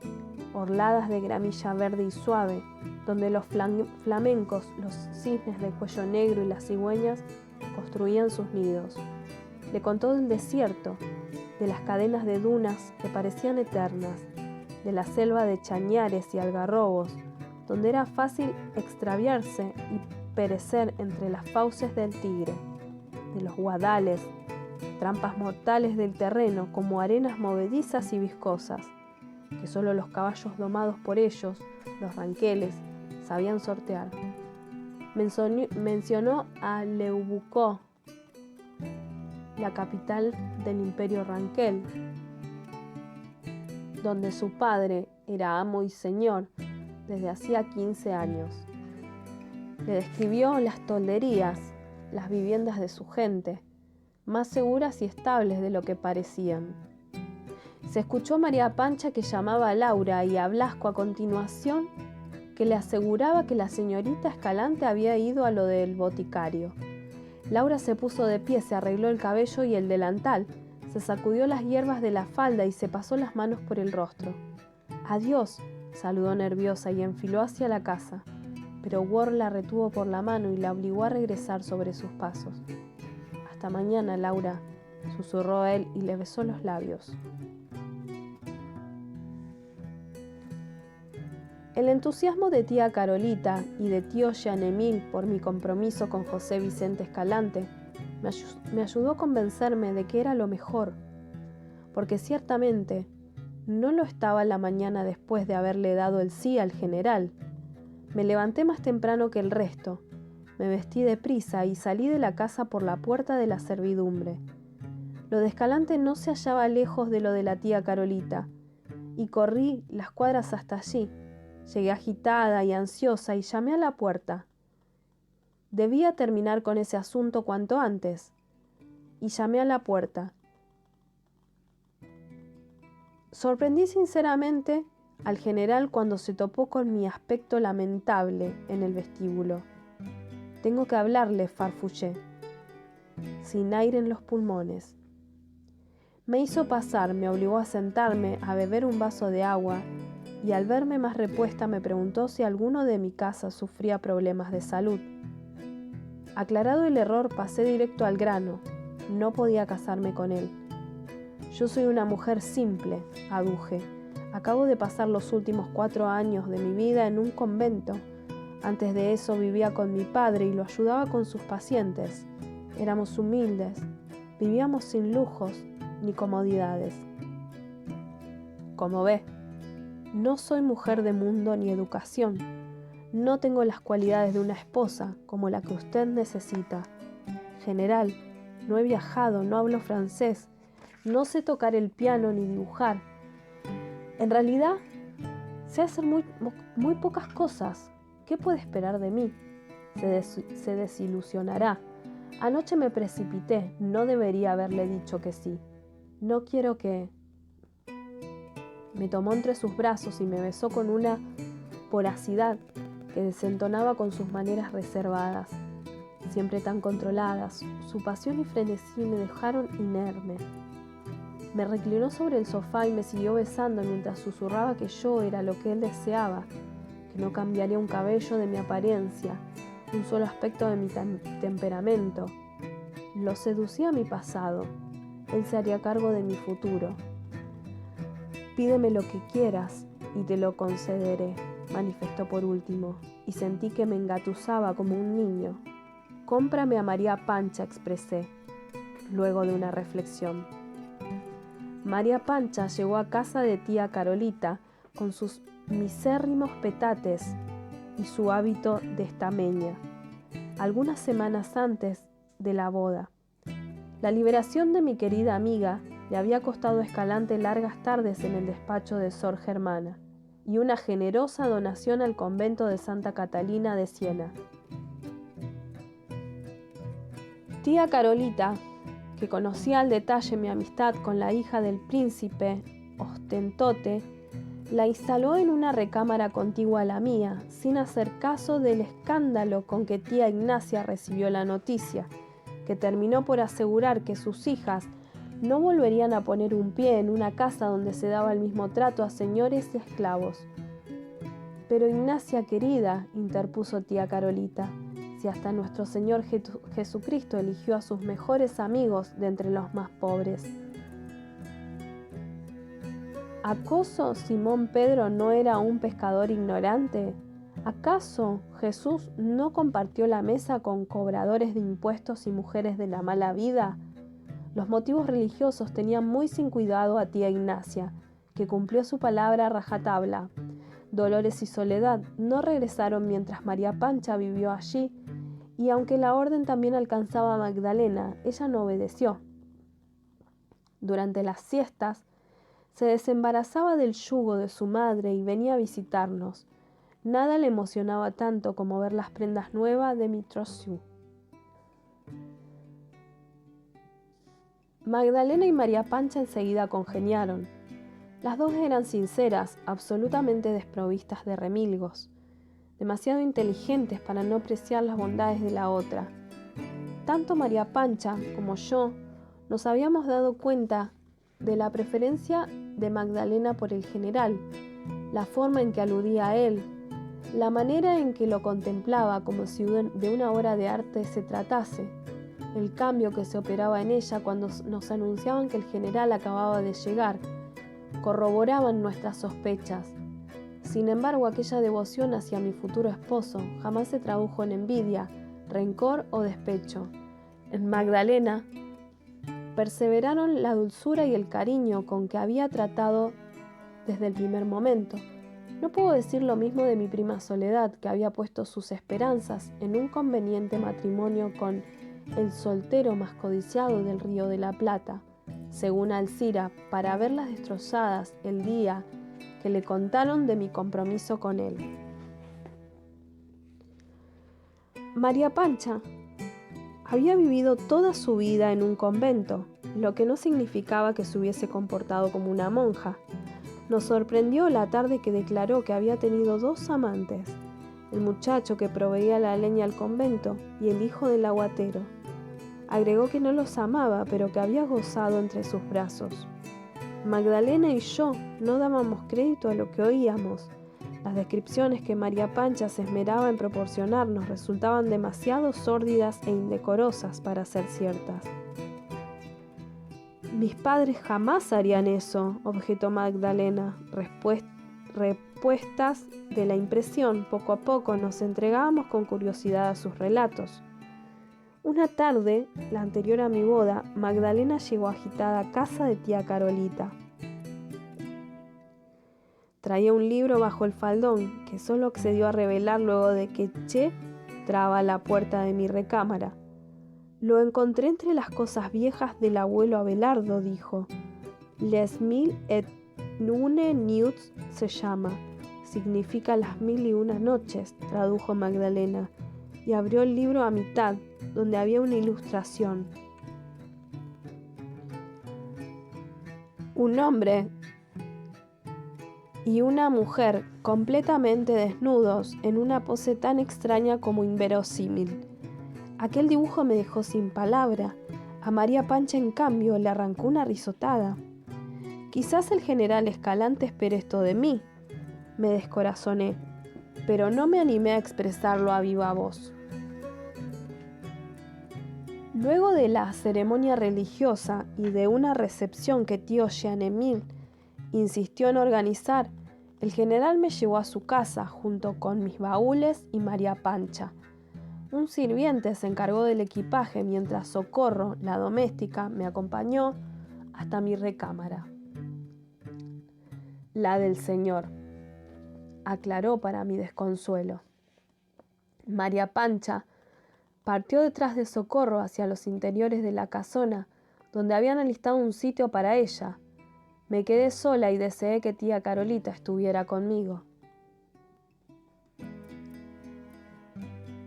orladas de gramilla verde y suave, donde los flamencos, los cisnes de cuello negro y las cigüeñas construían sus nidos. Le contó del desierto, de las cadenas de dunas que parecían eternas, de la selva de chañares y algarrobos, donde era fácil extraviarse y perecer entre las fauces del tigre, de los guadales, trampas mortales del terreno como arenas movedizas y viscosas, que solo los caballos domados por ellos, los ranqueles, sabían sortear. Mencionó a Leubucó, la capital del imperio ranquel, donde su padre era amo y señor desde hacía 15 años. Le describió las tolderías, las viviendas de su gente, más seguras y estables de lo que parecían. Se escuchó a María Pancha que llamaba a Laura y a Blasco a continuación, que le aseguraba que la señorita Escalante había ido a lo del boticario. Laura se puso de pie, se arregló el cabello y el delantal, se sacudió las hierbas de la falda y se pasó las manos por el rostro. «Adiós», saludó nerviosa y enfiló hacia la casa, pero Ward la retuvo por la mano y la obligó a regresar sobre sus pasos. «Hasta mañana, Laura», susurró él y le besó los labios. El entusiasmo de tía Carolita y de tío Jean Emile por mi compromiso con José Vicente Escalante me ayudó a convencerme de que era lo mejor, porque ciertamente no lo estaba la mañana después de haberle dado el sí al general. Me levanté más temprano que el resto, me vestí deprisa y salí de la casa por la puerta de la servidumbre. Lo de Escalante no se hallaba lejos de lo de la tía Carolita, y corrí las cuadras hasta allí. Llegué agitada y ansiosa y llamé a la puerta. Debía terminar con ese asunto cuanto antes, y llamé a la puerta. Sorprendí sinceramente al general cuando se topó con mi aspecto lamentable en el vestíbulo. «Tengo que hablarle», farfullé, sin aire en los pulmones. Me hizo pasar, me obligó a sentarme, a beber un vaso de agua, y al verme más repuesta me preguntó si alguno de mi casa sufría problemas de salud. Aclarado el error, pasé directo al grano. No podía casarme con él. «Yo soy una mujer simple», aduje. «Acabo de pasar los últimos 4 años de mi vida en un convento. Antes de eso vivía con mi padre y lo ayudaba con sus pacientes. Éramos humildes, vivíamos sin lujos ni comodidades». «Como ve», No soy mujer de mundo ni educación. No tengo las cualidades de una esposa como la que usted necesita. General, no he viajado, no hablo francés, no sé tocar el piano ni dibujar. En realidad, sé hacer muy pocas cosas. ¿Qué puede esperar de mí? Se desilusionará. Anoche me precipité, no debería haberle dicho que sí. No quiero que... Me tomó entre sus brazos y me besó con una voracidad que desentonaba con sus maneras reservadas, siempre tan controladas. Su pasión y frenesí me dejaron inerme. Me reclinó sobre el sofá y me siguió besando mientras susurraba que yo era lo que él deseaba, que no cambiaría un cabello de mi apariencia, un solo aspecto de mi temperamento. Lo seducía mi pasado, él se haría cargo de mi futuro. Pídeme lo que quieras y te lo concederé, manifestó por último, y sentí que me engatusaba como un niño. Cómprame a María Pancha, expresé, luego de una reflexión. María Pancha llegó a casa de tía Carolita con sus misérrimos petates y su hábito de estameña, algunas semanas antes de la boda. La liberación de mi querida amiga le había costado a Escalante largas tardes en el despacho de Sor Germana y una generosa donación al convento de Santa Catalina de Siena. Tía Carolita, que conocía al detalle mi amistad con la hija del príncipe Ostentote, la instaló en una recámara contigua a la mía, sin hacer caso del escándalo con que tía Ignacia recibió la noticia, que terminó por asegurar que sus hijas no volverían a poner un pie en una casa donde se daba el mismo trato a señores y esclavos. Pero Ignacia querida, interpuso tía Carolita, si hasta nuestro Señor Jesucristo eligió a sus mejores amigos de entre los más pobres. ¿Acaso Simón Pedro no era un pescador ignorante? ¿Acaso Jesús no compartió la mesa con cobradores de impuestos y mujeres de la mala vida? Los motivos religiosos tenían muy sin cuidado a tía Ignacia, que cumplió su palabra a rajatabla. Dolores y Soledad no regresaron mientras María Pancha vivió allí, y aunque la orden también alcanzaba a Magdalena, ella no obedeció. Durante las siestas, se desembarazaba del yugo de su madre y venía a visitarnos. Nada le emocionaba tanto como ver las prendas nuevas de mi trousseau. Magdalena y María Pancha enseguida congeniaron. Las dos eran sinceras, absolutamente desprovistas de remilgos, demasiado inteligentes para no apreciar las bondades de la otra. Tanto María Pancha como yo nos habíamos dado cuenta de la preferencia de Magdalena por el general, la forma en que aludía a él, la manera en que lo contemplaba como si de una obra de arte se tratase, el cambio que se operaba en ella cuando nos anunciaban que el general acababa de llegar, corroboraban nuestras sospechas. Sin embargo, aquella devoción hacia mi futuro esposo jamás se tradujo en envidia, rencor o despecho. En Magdalena perseveraron la dulzura y el cariño con que había tratado desde el primer momento. No puedo decir lo mismo de mi prima Soledad, que había puesto sus esperanzas en un conveniente matrimonio con el soltero más codiciado del Río de la Plata, según Alcira, para verlas destrozadas el día que le contaron de mi compromiso con él. María Pancha había vivido toda su vida en un convento, lo que no significaba que se hubiese comportado como una monja. Nos sorprendió la tarde que declaró que había tenido 2 amantes, el muchacho que proveía la leña al convento y el hijo del aguatero. Agregó que no los amaba, pero que había gozado entre sus brazos. Magdalena y yo no dábamos crédito a lo que oíamos. Las descripciones que María Pancha se esmeraba en proporcionarnos resultaban demasiado sórdidas e indecorosas para ser ciertas. Mis padres jamás harían eso, objetó Magdalena. Repuestas de la impresión, poco a poco nos entregábamos con curiosidad a sus relatos. Una tarde, la anterior a mi boda, Magdalena llegó agitada a casa de tía Carolita. Traía un libro bajo el faldón que solo accedió a revelar luego de que Che traba la puerta de mi recámara. Lo encontré entre las cosas viejas del abuelo Abelardo, dijo. Les mille et une nuits se llama. Significa las 1001 noches, tradujo Magdalena, y abrió el libro a mitad, donde había una ilustración. Un hombre y una mujer completamente desnudos en una pose tan extraña como inverosímil. Aquel dibujo me dejó sin palabra. A María Pancha, en cambio, le arrancó una risotada. Quizás el general Escalante espere esto de mí, me descorazoné, pero no me animé a expresarlo a viva voz. Luego de la ceremonia religiosa y de una recepción que tío Jean-Emile insistió en organizar, el general me llevó a su casa junto con mis baúles y María Pancha. Un sirviente se encargó del equipaje mientras Socorro, la doméstica, me acompañó hasta mi recámara. La del señor, aclaró para mi desconsuelo. María Pancha partió detrás de Socorro hacia los interiores de la casona, donde habían alistado un sitio para ella. Me quedé sola y deseé que tía Carolita estuviera conmigo.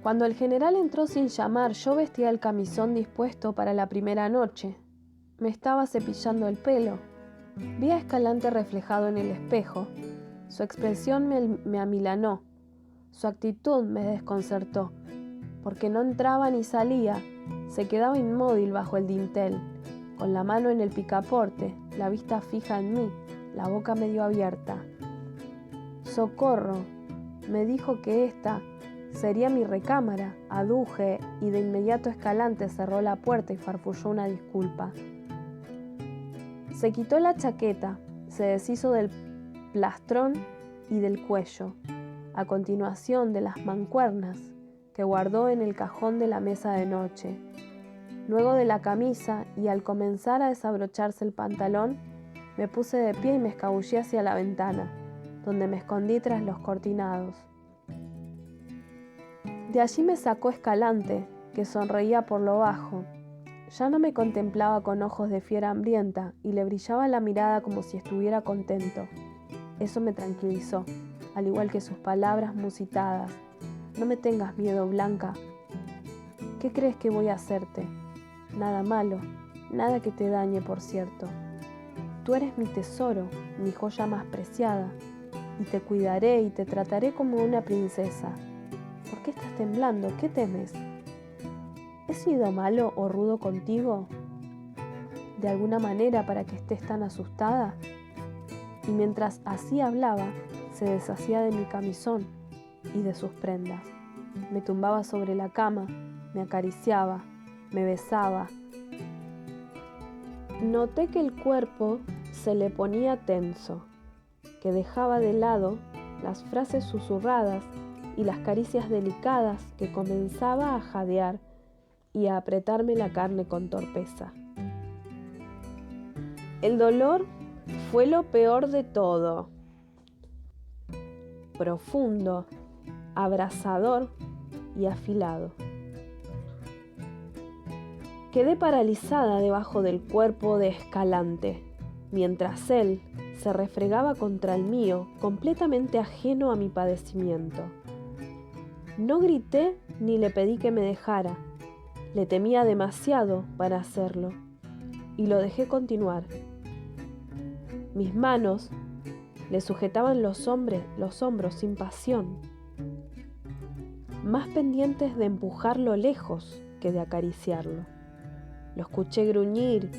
Cuando el general entró sin llamar, yo vestía el camisón dispuesto para la primera noche. Me estaba cepillando el pelo. Vi a Escalante reflejado en el espejo. Su expresión me amilanó. Su actitud me desconcertó, porque no entraba ni salía. Se quedaba inmóvil bajo el dintel, con la mano en el picaporte, la vista fija en mí, la boca medio abierta. Socorro, me dijo que esta sería mi recámara, aduje, y de inmediato Escalante cerró la puerta y farfulló una disculpa. Se quitó la chaqueta, se deshizo del plastrón y del cuello, a continuación de las mancuernas que guardó en el cajón de la mesa de noche, luego de la camisa, y al comenzar a desabrocharse el pantalón, me puse de pie y me escabullí hacia la ventana, donde me escondí tras los cortinados. De allí me sacó Escalante, que sonreía por lo bajo. Ya no me contemplaba con ojos de fiera hambrienta y le brillaba la mirada como si estuviera contento. Eso me tranquilizó, al igual que sus palabras musitadas. No me tengas miedo, Blanca. ¿Qué crees que voy a hacerte? Nada malo, nada que te dañe, por cierto. Tú eres mi tesoro, mi joya más preciada, y te cuidaré y te trataré como una princesa. ¿Por qué estás temblando? ¿Qué temes? ¿He sido malo o rudo contigo? ¿De alguna manera para que estés tan asustada? Y mientras así hablaba, se deshacía de mi camisón y de sus prendas. Me tumbaba sobre la cama, me acariciaba, me besaba. Noté que el cuerpo se le ponía tenso, que dejaba de lado las frases susurradas y las caricias delicadas, que comenzaba a jadear y a apretarme la carne con torpeza. El dolor fue lo peor de todo. Profundo, abrasador y afilado. Quedé paralizada debajo del cuerpo de Escalante, mientras él se refregaba contra el mío, completamente ajeno a mi padecimiento. No grité ni le pedí que me dejara. Le temía demasiado para hacerlo, y lo dejé continuar. Mis manos le sujetaban los hombros sin pasión, más pendientes de empujarlo lejos que de acariciarlo. Lo escuché gruñir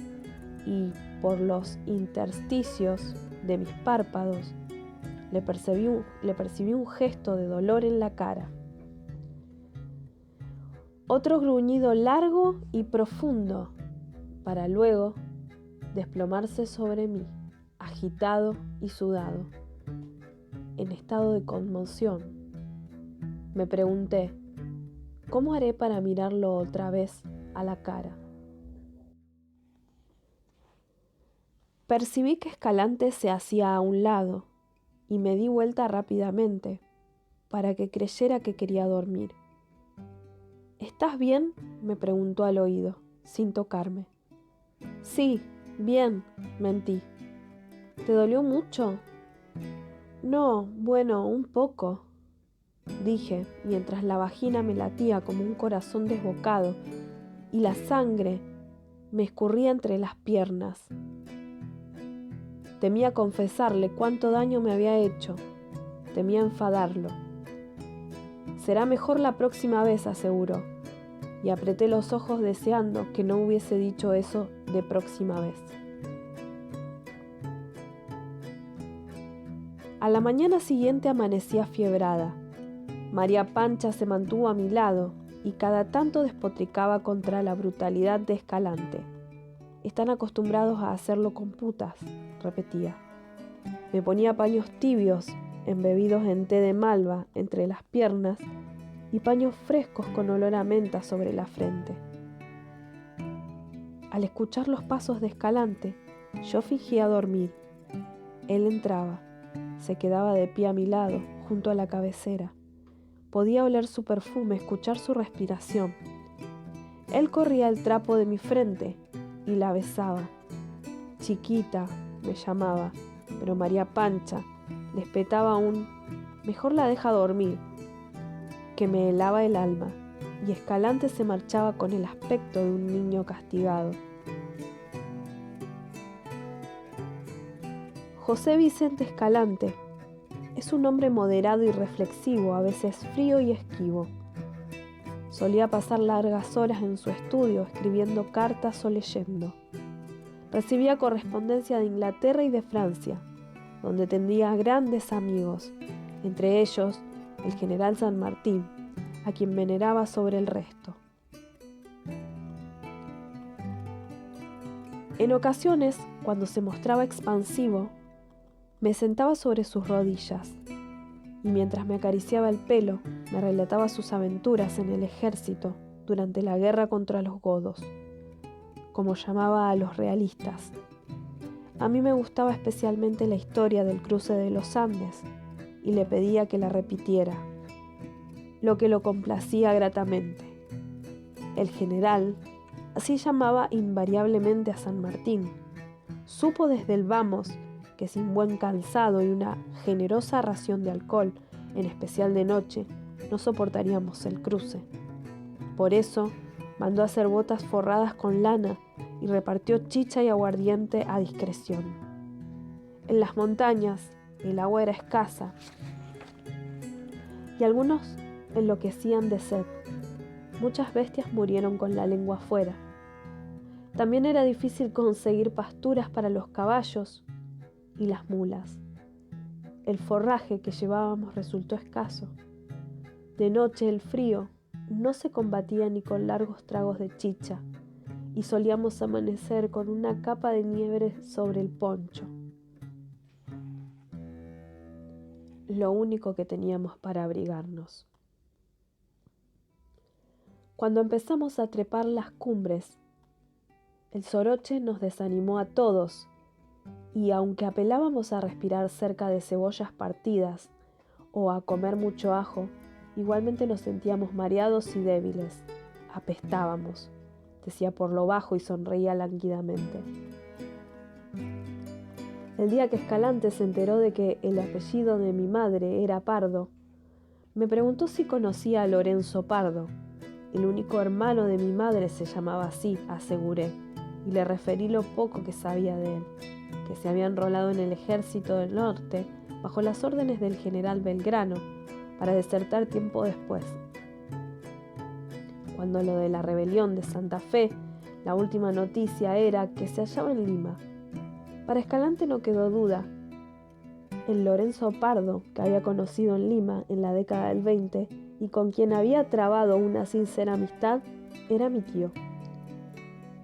y, por los intersticios de mis párpados, le percibí un gesto de dolor en la cara. Otro gruñido largo y profundo, para luego desplomarse sobre mí, agitado y sudado, en estado de conmoción. Me pregunté, ¿cómo haré para mirarlo otra vez a la cara? Percibí que Escalante se hacía a un lado, y me di vuelta rápidamente para que creyera que quería dormir. ¿Estás bien?, me preguntó al oído, sin tocarme. Sí, bien, mentí. ¿Te dolió mucho? No, bueno, un poco, dije, mientras la vagina me latía como un corazón desbocado y la sangre me escurría entre las piernas. Temía confesarle cuánto daño me había hecho. Temía enfadarlo. Será mejor la próxima vez, aseguró, y apreté los ojos deseando que no hubiese dicho eso de próxima vez. A la mañana siguiente amanecí afiebrada. María Pancha se mantuvo a mi lado y cada tanto despotricaba contra la brutalidad de Escalante. Están acostumbrados a hacerlo con putas, repetía. Me ponía paños tibios, embebidos en té de malva, entre las piernas y paños frescos con olor a menta sobre la frente. Al escuchar los pasos de Escalante, yo fingía dormir. Él entraba, se quedaba de pie a mi lado, junto a la cabecera. Podía oler su perfume, escuchar su respiración. Él corría el trapo de mi frente y la besaba. Chiquita, me llamaba, pero María Pancha le espetaba un «mejor la deja dormir», que me helaba el alma, y Escalante se marchaba con el aspecto de un niño castigado. José Vicente Escalante es un hombre moderado y reflexivo, a veces frío y esquivo. Solía pasar largas horas en su estudio escribiendo cartas o leyendo. Recibía correspondencia de Inglaterra y de Francia, donde tendría grandes amigos, entre ellos el general San Martín, a quien veneraba sobre el resto. En ocasiones, cuando se mostraba expansivo, me sentaba sobre sus rodillas y mientras me acariciaba el pelo, me relataba sus aventuras en el ejército durante la guerra contra los godos, como llamaba a los realistas. A mí me gustaba especialmente la historia del cruce de los Andes y le pedía que la repitiera, lo que lo complacía gratamente. El general, así llamaba invariablemente a San Martín, supo desde el vamos que sin buen calzado y una generosa ración de alcohol, en especial de noche, no soportaríamos el cruce. Por eso mandó hacer botas forradas con lana y repartió chicha y aguardiente a discreción. En las montañas el agua era escasa y algunos enloquecían de sed. Muchas bestias murieron con la lengua afuera. También era difícil conseguir pasturas para los caballos y las mulas. El forraje que llevábamos resultó escaso. De noche el frío no se combatía ni con largos tragos de chicha, y solíamos amanecer con una capa de nieve sobre el poncho. Lo único que teníamos para abrigarnos. Cuando empezamos a trepar las cumbres, el soroche nos desanimó a todos, y aunque apelábamos a respirar cerca de cebollas partidas o a comer mucho ajo, igualmente nos sentíamos mareados y débiles. Apestábamos, decía por lo bajo y sonreía lánguidamente. El día que Escalante se enteró de que el apellido de mi madre era Pardo, me preguntó si conocía a Lorenzo Pardo. El único hermano de mi madre se llamaba así, aseguré, y le referí lo poco que sabía de él, que se había enrolado en el ejército del norte bajo las órdenes del general Belgrano para desertar tiempo después. Cuando lo de la rebelión de Santa Fe, la última noticia era que se hallaba en Lima. Para Escalante no quedó duda. El Lorenzo Pardo, que había conocido en Lima en la década del 20 y con quien había trabado una sincera amistad, era mi tío.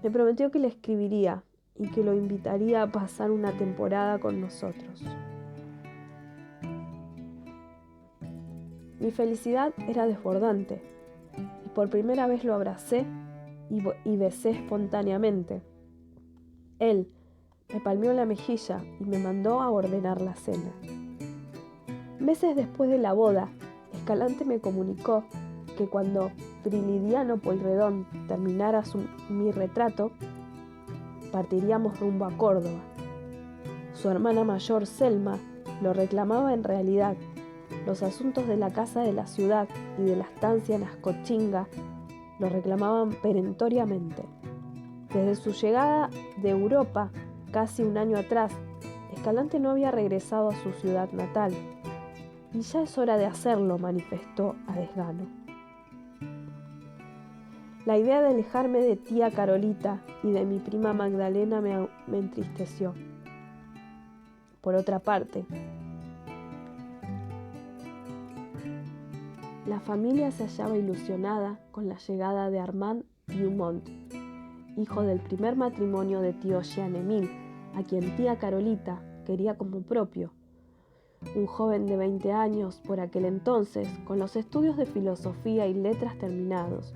Me prometió que le escribiría y que lo invitaría a pasar una temporada con nosotros. Mi felicidad era desbordante y por primera vez lo abracé y besé espontáneamente. Él me palmeó la mejilla y me mandó a ordenar la cena. Meses después de la boda, Escalante me comunicó que cuando Prilidiano Pueyrredón terminara mi retrato, partiríamos rumbo a Córdoba. Su hermana mayor, Selma, lo reclamaba en realidad. Los asuntos de la casa de la ciudad y de la estancia en Ascochinga lo reclamaban perentoriamente. Desde su llegada de Europa, casi un año atrás, Escalante no había regresado a su ciudad natal. Y ya es hora de hacerlo, manifestó a desgano. La idea de alejarme de tía Carolita y de mi prima Magdalena me entristeció. Por otra parte, la familia se hallaba ilusionada con la llegada de Armand Beaumont, hijo del primer matrimonio de tío Jean-Émile, a quien tía Carolita quería como propio. Un joven de 20 años por aquel entonces, con los estudios de filosofía y letras terminados,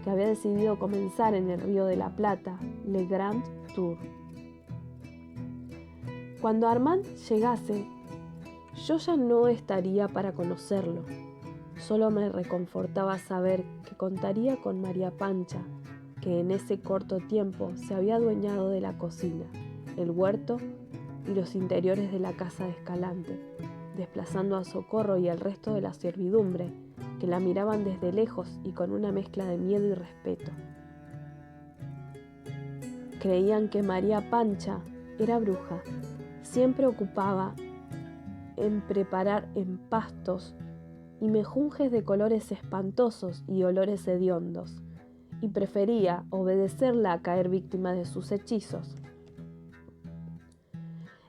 que había decidido comenzar en el Río de la Plata, Le Grand Tour. Cuando Armand llegase, yo ya no estaría para conocerlo. Solo me reconfortaba saber que contaría con María Pancha, que en ese corto tiempo se había adueñado de la cocina, el huerto y los interiores de la casa de Escalante, desplazando a Socorro y al resto de la servidumbre, que la miraban desde lejos y con una mezcla de miedo y respeto. Creían que María Pancha era bruja, siempre ocupada en preparar empastos y mejunjes de colores espantosos y olores hediondos, y prefería obedecerla a caer víctima de sus hechizos.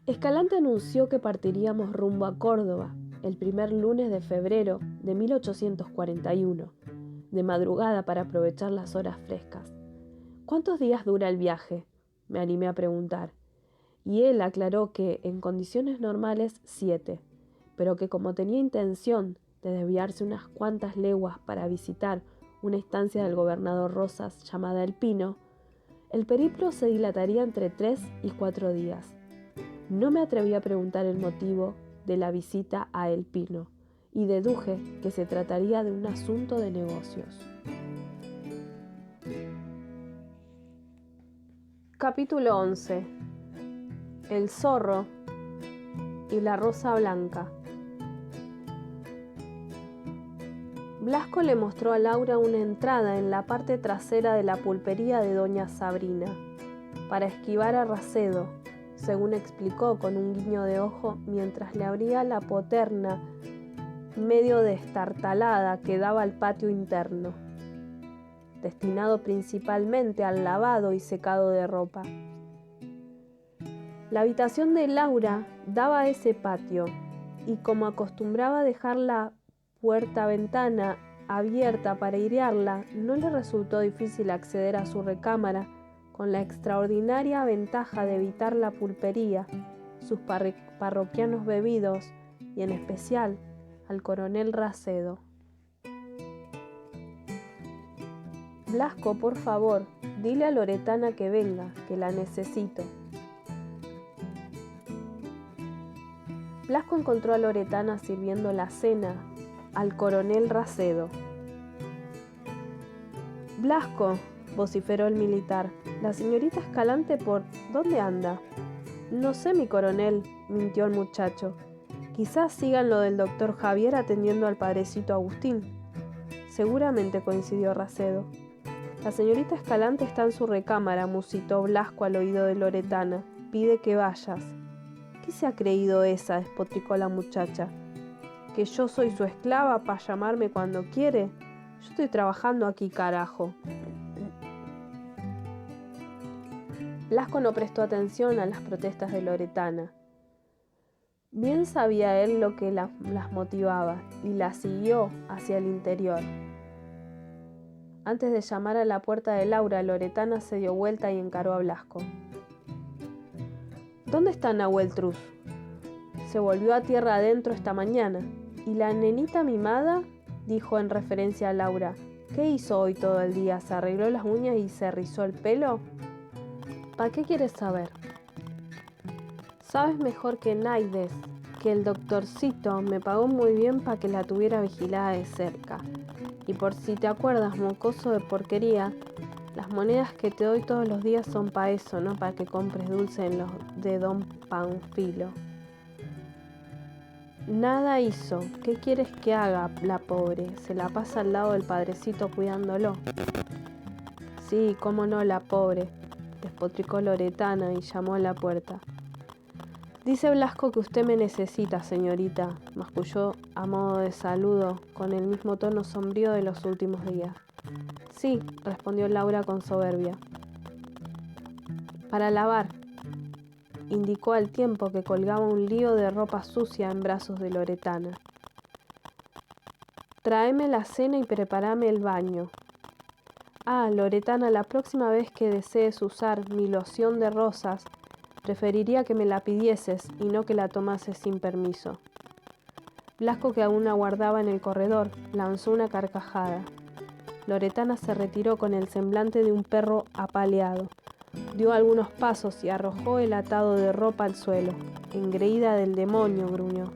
Escalante anunció que partiríamos rumbo a Córdoba el primer lunes de febrero de 1841, de madrugada para aprovechar las horas frescas. ¿Cuántos días dura el viaje?, me animé a preguntar, y él aclaró que en condiciones normales 7, pero que como tenía intención de desviarse unas cuantas leguas para visitar una estancia del gobernador Rosas llamada El Pino, el periplo se dilataría entre 3 y 4 días. No me atreví a preguntar el motivo de la visita a El Pino y deduje que se trataría de un asunto de negocios. Capítulo 11. El zorro y la rosa blanca. Blasco le mostró a Laura una entrada en la parte trasera de la pulpería de doña Sabrina, para esquivar a Racedo, según explicó con un guiño de ojo mientras le abría la poterna medio destartalada que daba al patio interno, destinado principalmente al lavado y secado de ropa. La habitación de Laura daba a ese patio, y como acostumbraba dejar la puerta-ventana abierta para airearla, no le resultó difícil acceder a su recámara, con la extraordinaria ventaja de evitar la pulpería, sus parroquianos bebidos y en especial al coronel Racedo. Blasco, por favor, dile a Loretana que venga, que la necesito. Blasco encontró a Loretana sirviendo la cena al coronel Racedo. Blasco, vociferó el militar, la señorita Escalante ¿por dónde anda? No sé, mi coronel, mintió el muchacho. Quizás sigan lo del doctor Javier atendiendo al padrecito Agustín. Seguramente, coincidió Racedo. La señorita Escalante está en su recámara, musitó Blasco al oído de Loretana. Pide que vayas. ¿Qué se ha creído esa?, despotricó la muchacha. ¿Que yo soy su esclava para llamarme cuando quiere? Yo estoy trabajando aquí, carajo. Blasco no prestó atención a las protestas de Loretana. Bien sabía él lo que las motivaba y las siguió hacia el interior. Antes de llamar a la puerta de Laura, Loretana se dio vuelta y encaró a Blasco. ¿Dónde está Nahuel Truz? Se volvió a tierra adentro esta mañana. ¿Y la nenita mimada?, dijo en referencia a Laura. ¿Qué hizo hoy todo el día? ¿Se arregló las uñas y se rizó el pelo? ¿Para qué quieres saber? Sabes mejor que Naides que el doctorcito me pagó muy bien para que la tuviera vigilada de cerca. Y por si te acuerdas, mocoso de porquería, las monedas que te doy todos los días son para eso, no para que compres dulce en los de Don Panfilo. Nada hizo. ¿Qué quieres que haga, la pobre? Se la pasa al lado del padrecito cuidándolo. Sí, cómo no, la pobre, despotricó Loretana y llamó a la puerta. Dice Blasco que usted me necesita, señorita, masculló a modo de saludo, con el mismo tono sombrío de los últimos días. Sí, respondió Laura con soberbia. Para lavar, indicó al tiempo que colgaba un lío de ropa sucia en brazos de Loretana. Tráeme la cena y prepárame el baño. Ah, Loretana, la próxima vez que desees usar mi loción de rosas, preferiría que me la pidieses y no que la tomases sin permiso. Blasco, que aún aguardaba en el corredor, lanzó una carcajada. Loretana se retiró con el semblante de un perro apaleado. Dio algunos pasos y arrojó el atado de ropa al suelo. Engreída del demonio, gruñó.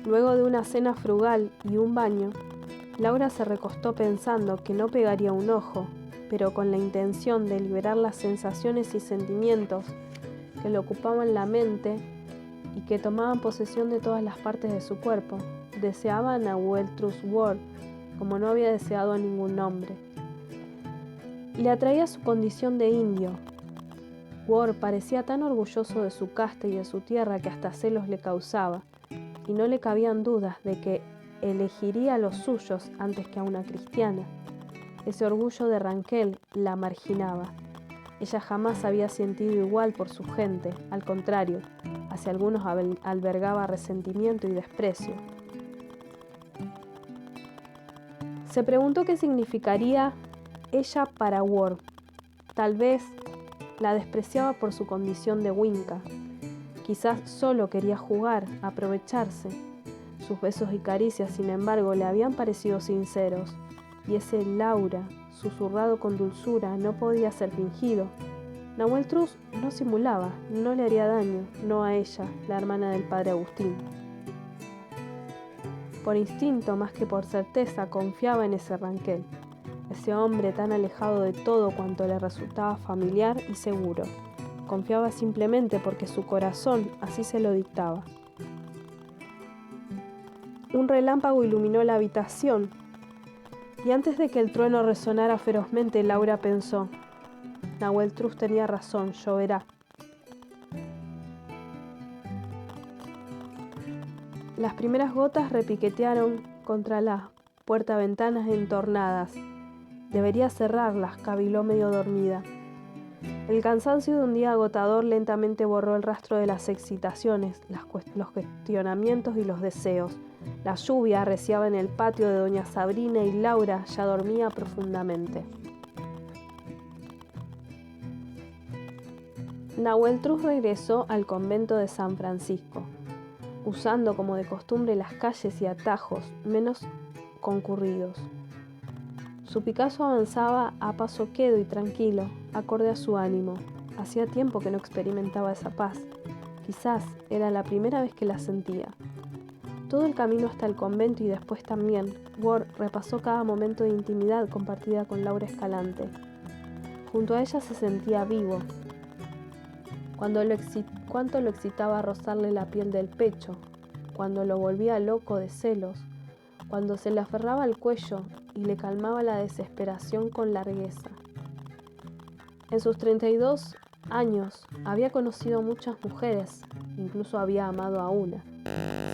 Luego de una cena frugal y un baño, Laura se recostó pensando que no pegaría un ojo, pero con la intención de liberar las sensaciones y sentimientos que le ocupaban la mente y que tomaban posesión de todas las partes de su cuerpo. Deseaba a Nahuel Trust Ward como no había deseado a ningún hombre. Le atraía su condición de indio. Ward parecía tan orgulloso de su casta y de su tierra que hasta celos le causaba, y no le cabían dudas de que elegiría a los suyos antes que a una cristiana. Ese orgullo de Ranquel la marginaba. Ella jamás había sentido igual por su gente, al contrario, hacia algunos albergaba resentimiento y desprecio. Se preguntó qué significaría ella para Ward. Tal vez la despreciaba por su condición de Winca. Quizás solo quería jugar, aprovecharse. Sus besos y caricias, sin embargo, le habían parecido sinceros, y ese Laura, susurrado con dulzura, no podía ser fingido. Nahuel Trust no simulaba, no le haría daño, no a ella, la hermana del padre Agustín. Por instinto, más que por certeza, confiaba en ese Ranquel, ese hombre tan alejado de todo cuanto le resultaba familiar y seguro. Confiaba simplemente porque su corazón así se lo dictaba. Un relámpago iluminó la habitación, y antes de que el trueno resonara ferozmente, Laura pensó: Nahuel Trust tenía razón, lloverá. Las primeras gotas repiquetearon contra las puerta-ventanas entornadas. Debería cerrarlas, caviló medio dormida. El cansancio de un día agotador lentamente borró el rastro de las excitaciones, los cuestionamientos y los deseos. La lluvia arreciaba en el patio de doña Sabrina y Laura ya dormía profundamente. Nahuel Trust regresó al convento de San Francisco, usando como de costumbre las calles y atajos menos concurridos. Su Picasso avanzaba a paso quedo y tranquilo, acorde a su ánimo. Hacía tiempo que no experimentaba esa paz. Quizás era la primera vez que la sentía. Todo el camino hasta el convento y después también, Ward repasó cada momento de intimidad compartida con Laura Escalante. Junto a ella se sentía vivo. Cuánto lo excitaba rozarle la piel del pecho, cuando lo volvía loco de celos, cuando se le aferraba al cuello y le calmaba la desesperación con largueza. En sus 32 años había conocido muchas mujeres, incluso había amado a una.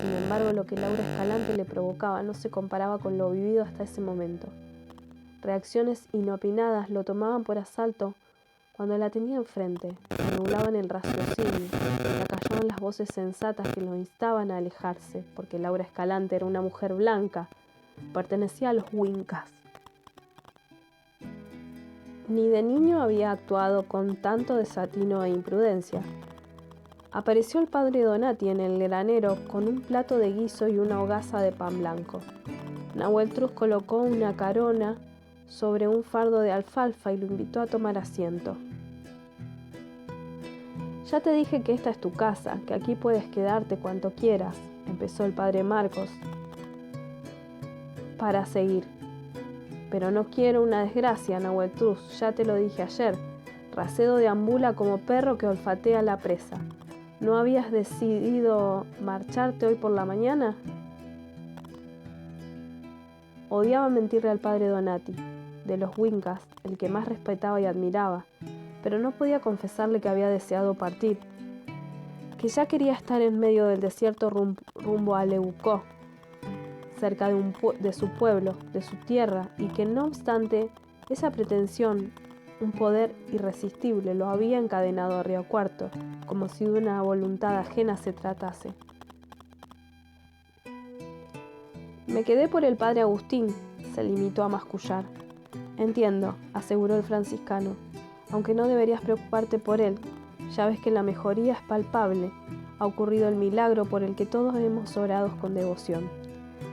Sin embargo, lo que Laura Escalante le provocaba no se comparaba con lo vivido hasta ese momento. Reacciones inopinadas lo tomaban por asalto cuando la tenía enfrente, anulaban el raciocinio, le acallaban las voces sensatas que lo instaban a alejarse, porque Laura Escalante era una mujer blanca, pertenecía a los Wincas. Ni de niño había actuado con tanto desatino e imprudencia. Apareció el padre Donati en el granero con un plato de guiso y una hogaza de pan blanco. Nahuel Trust colocó una carona sobre un fardo de alfalfa y lo invitó a tomar asiento. Ya te dije que esta es tu casa, que aquí puedes quedarte cuanto quieras, empezó el padre Marcos para seguir. Pero no quiero una desgracia, Nahuel Truz, ya te lo dije ayer. Racedo deambula como perro que olfatea la presa. ¿No habías decidido marcharte hoy por la mañana? Odiaba mentirle al padre Donati, de los Wincas, el que más respetaba y admiraba, pero no podía confesarle que había deseado partir, que ya quería estar en medio del desierto rumbo a Leucó, cerca de su pueblo, de su tierra, y que no obstante esa pretensión, un poder irresistible, lo había encadenado a Río Cuarto, como si de una voluntad ajena se tratase. Me quedé por el padre Agustín, se limitó a mascullar. Entiendo, aseguró el franciscano, aunque no deberías preocuparte por él. Ya ves que la mejoría es palpable. Ha ocurrido el milagro por el que todos hemos orado con devoción.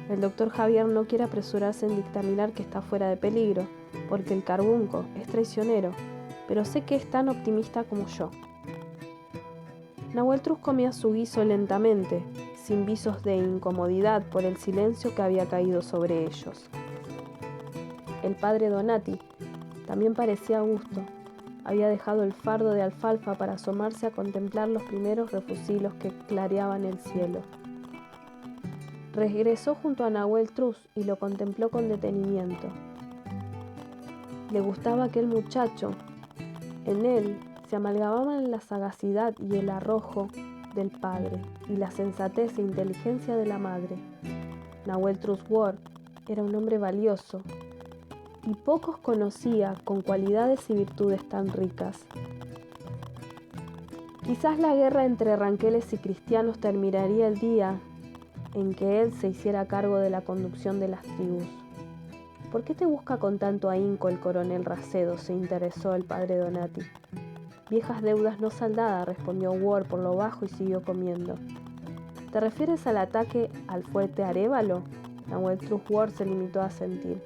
El doctor Javier no quiere apresurarse en dictaminar que está fuera de peligro, porque el carbunco es traicionero, pero sé que es tan optimista como yo. Nahuel Truz comía su guiso lentamente, sin visos de incomodidad por el silencio que había caído sobre ellos. El padre Donati también parecía a gusto. Había dejado el fardo de alfalfa para asomarse a contemplar los primeros refusilos que clareaban el cielo. Regresó junto a Nahuel Truz y lo contempló con detenimiento. Le gustaba aquel muchacho. En él se amalgamaban la sagacidad y el arrojo del padre y la sensatez e inteligencia de la madre. Nahuel Truz Ward era un hombre valioso y pocos conocía con cualidades y virtudes tan ricas. Quizás la guerra entre ranqueles y cristianos terminaría el día en que él se hiciera cargo de la conducción de las tribus. ¿Por qué te busca con tanto ahínco el coronel Racedo?, se interesó el padre Donati. Viejas deudas no saldadas, respondió Ward por lo bajo y siguió comiendo. ¿Te refieres al ataque al fuerte Arévalo? Nahuel Truz Ward se limitó a asentir.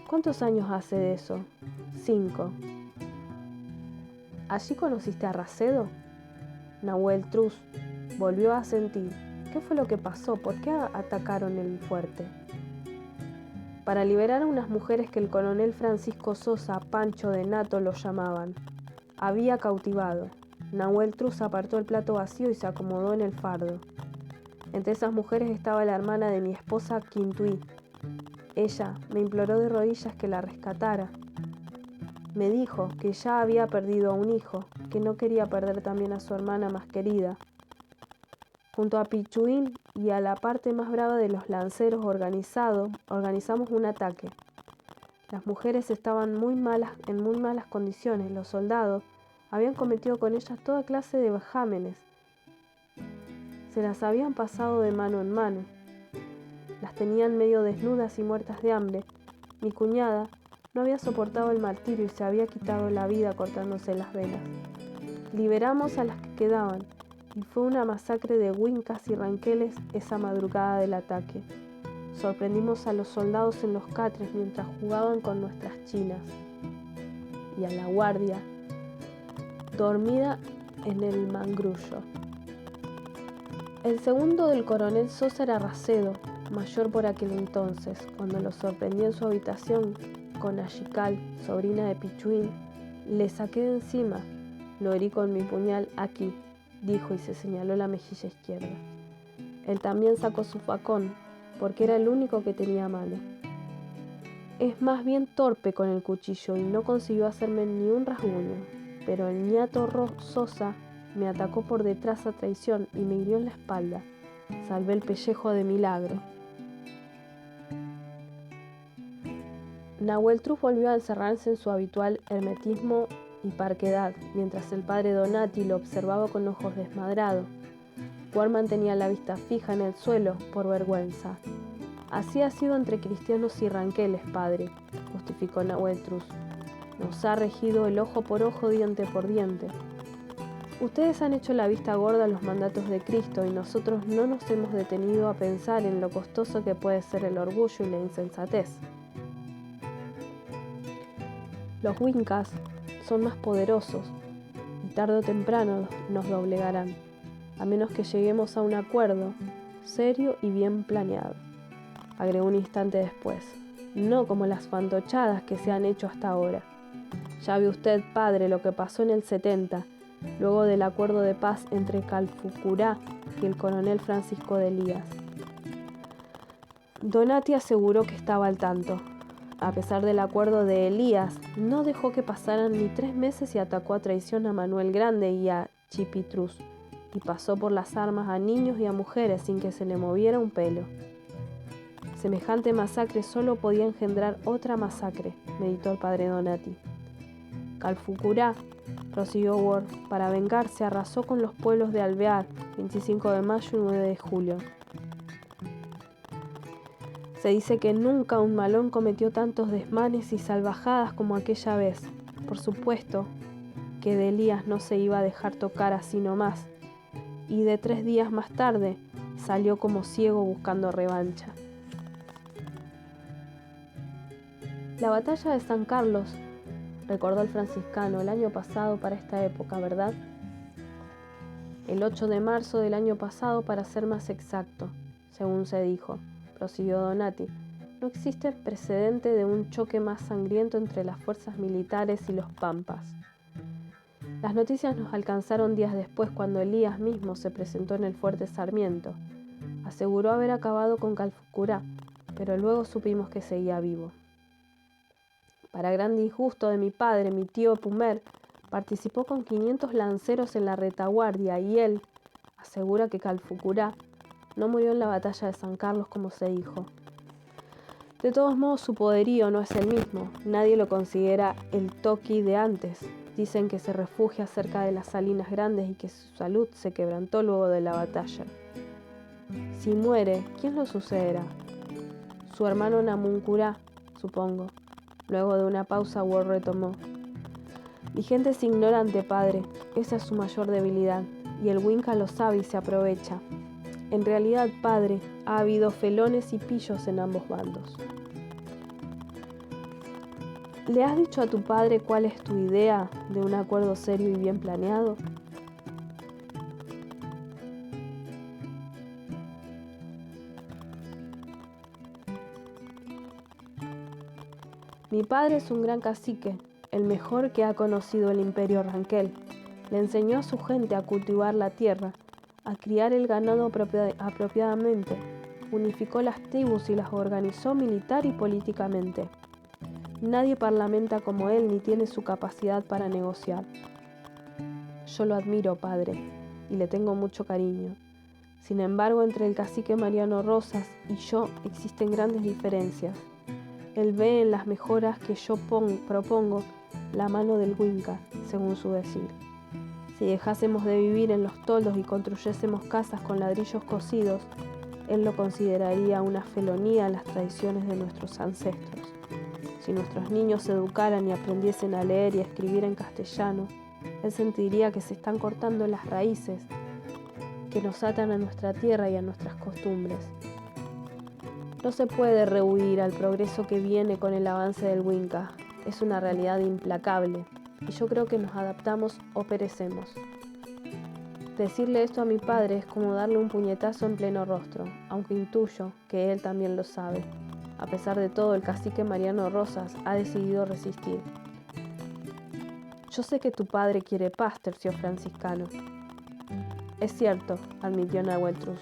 ¿Cuántos años hace de eso? 5. ¿Allí conociste a Racedo? Nahuel Truz volvió a asentir. ¿Qué fue lo que pasó? ¿Por qué atacaron el fuerte? Para liberar a unas mujeres que el coronel Francisco Sosa, Pancho de Nato, los llamaban. Había cautivado. Nahuel Truz apartó el plato vacío y se acomodó en el fardo. Entre esas mujeres estaba la hermana de mi esposa Quintuí. Ella me imploró de rodillas que la rescatara. Me dijo que ya había perdido a un hijo, que no quería perder también a su hermana más querida. Junto a Pichuín y a la parte más brava de los lanceros organizamos un ataque. Las mujeres estaban en muy malas condiciones. Los soldados habían cometido con ellas toda clase de vejámenes. Se las habían pasado de mano en mano. Las tenían medio desnudas y muertas de hambre. Mi cuñada no había soportado el martirio y se había quitado la vida cortándose las venas. Liberamos a las que quedaban y fue una masacre de Wincas y ranqueles esa madrugada del ataque. Sorprendimos a los soldados en los catres mientras jugaban con nuestras chinas y a la guardia dormida en el mangrullo. El segundo del coronel Sosa era Racedo, mayor por aquel entonces. Cuando lo sorprendí en su habitación con Ayical, sobrina de Pichuín, le saqué de encima. Lo herí con mi puñal aquí, dijo y se señaló la mejilla izquierda. Él también sacó su facón, porque era el único que tenía a mano. Es más bien torpe con el cuchillo y no consiguió hacerme ni un rasguño, pero el ñato Sosa me atacó por detrás a traición y me hirió en la espalda. Salvé el pellejo de milagro. Nahuel Truz volvió a encerrarse en su habitual hermetismo y parquedad, mientras el padre Donati lo observaba con ojos desmadrados. Ward mantenía la vista fija en el suelo, por vergüenza. Así ha sido entre cristianos y ranqueles, padre, justificó Nahuel Truz. Nos ha regido el ojo por ojo, diente por diente. Ustedes han hecho la vista gorda a los mandatos de Cristo y nosotros no nos hemos detenido a pensar en lo costoso que puede ser el orgullo y la insensatez. Los Wincas son más poderosos y tarde o temprano nos doblegarán, a menos que lleguemos a un acuerdo serio y bien planeado, agregó un instante después, no como las fantochadas que se han hecho hasta ahora. Ya ve usted, padre, lo que pasó en el 70, luego del acuerdo de paz entre Calfucurá y el coronel Francisco de Elías. Donati aseguró que estaba al tanto. A pesar del acuerdo de Elías, no dejó que pasaran ni 3 meses y atacó a traición a Manuel Grande y a Chipitruz, y pasó por las armas a niños y a mujeres sin que se le moviera un pelo. Semejante masacre solo podía engendrar otra masacre, meditó el padre Donati. Calfucurá, prosiguió Ward, para vengarse arrasó con los pueblos de Alvear, 25 de mayo y 9 de julio. Se dice que nunca un malón cometió tantos desmanes y salvajadas como aquella vez. Por supuesto que de Elías no se iba a dejar tocar así nomás, y de 3 días más tarde salió como ciego buscando revancha. La batalla de San Carlos, recordó el franciscano, el año pasado para esta época, ¿verdad? El 8 de marzo del año pasado, para ser más exacto, según se dijo, prosiguió Donati. No existe precedente de un choque más sangriento entre las fuerzas militares y los pampas. Las noticias nos alcanzaron días después cuando Elías mismo se presentó en el fuerte Sarmiento. Aseguró haber acabado con Calfucurá, pero luego supimos que seguía vivo. Para gran disgusto de mi padre, mi tío Pumer participó con 500 lanceros en la retaguardia y él asegura que Calfucurá no murió en la batalla de San Carlos como se dijo. De todos modos, su poderío no es el mismo. Nadie lo considera el Toqui de antes. Dicen que se refugia cerca de las Salinas Grandes y que su salud se quebrantó luego de la batalla. Si muere, ¿quién lo sucederá? Su hermano Namuncurá, supongo. Luego de una pausa, Ward retomó. Mi gente es ignorante, padre. Esa es su mayor debilidad. Y el Winca lo sabe y se aprovecha. En realidad, padre, ha habido felones y pillos en ambos bandos. ¿Le has dicho a tu padre cuál es tu idea de un acuerdo serio y bien planeado? Mi padre es un gran cacique, el mejor que ha conocido el imperio Ranquel. Le enseñó a su gente a cultivar la tierra, a criar el ganado apropiadamente, unificó las tribus y las organizó militar y políticamente. Nadie parlamenta como él ni tiene su capacidad para negociar. Yo lo admiro, padre, y le tengo mucho cariño. Sin embargo, entre el cacique Mariano Rosas y yo existen grandes diferencias. Él ve en las mejoras que yo propongo la mano del Winca, según su decir. Si dejásemos de vivir en los toldos y construyésemos casas con ladrillos cocidos, él lo consideraría una felonía a las tradiciones de nuestros ancestros. Si nuestros niños se educaran y aprendiesen a leer y a escribir en castellano, él sentiría que se están cortando las raíces que nos atan a nuestra tierra y a nuestras costumbres. No se puede rehuir al progreso que viene con el avance del Winca. Es una realidad implacable, y yo creo que nos adaptamos o perecemos. Decirle esto a mi padre es como darle un puñetazo en pleno rostro, aunque intuyo que él también lo sabe. A pesar de todo, el cacique Mariano Rosas ha decidido resistir. Yo sé que tu padre quiere paz, terció franciscano. Es cierto, admitió Nahueltruz,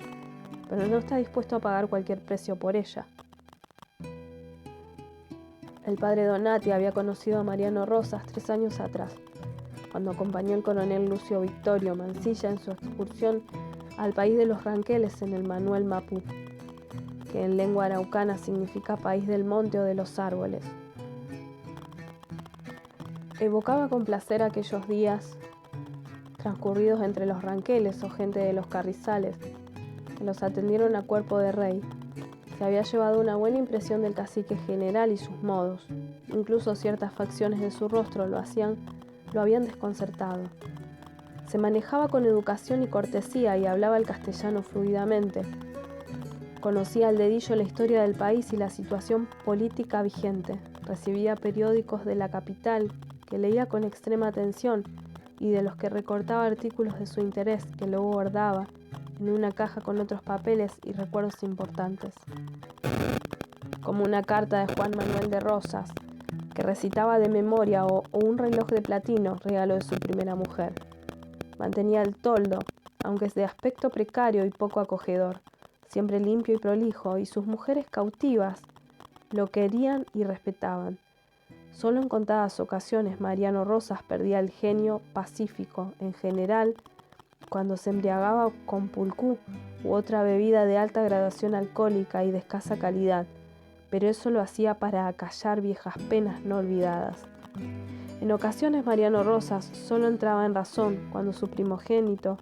pero no está dispuesto a pagar cualquier precio por ella. El padre Donati había conocido a Mariano Rosas 3 años atrás, cuando acompañó al coronel Lucio Victorio Mansilla en su excursión al país de los Ranqueles en el Manuel Mapú, que en lengua araucana significa país del monte o de los árboles. Evocaba con placer aquellos días transcurridos entre los Ranqueles o gente de los Carrizales, que los atendieron a cuerpo de rey. Se había llevado una buena impresión del cacique general y sus modos. Incluso ciertas facciones de su rostro lo habían desconcertado. Se manejaba con educación y cortesía y hablaba el castellano fluidamente. Conocía al dedillo la historia del país y la situación política vigente. Recibía periódicos de la capital que leía con extrema atención y de los que recortaba artículos de su interés que luego guardaba en una caja con otros papeles y recuerdos importantes, como una carta de Juan Manuel de Rosas, que recitaba de memoria, o un reloj de platino, regalo de su primera mujer. Mantenía el toldo, aunque es de aspecto precario y poco acogedor, siempre limpio y prolijo, y sus mujeres cautivas lo querían y respetaban. Solo en contadas ocasiones Mariano Rosas perdía el genio pacífico, en general, cuando se embriagaba con pulcú u otra bebida de alta graduación alcohólica y de escasa calidad, pero eso lo hacía para acallar viejas penas no olvidadas. En ocasiones Mariano Rosas solo entraba en razón cuando su primogénito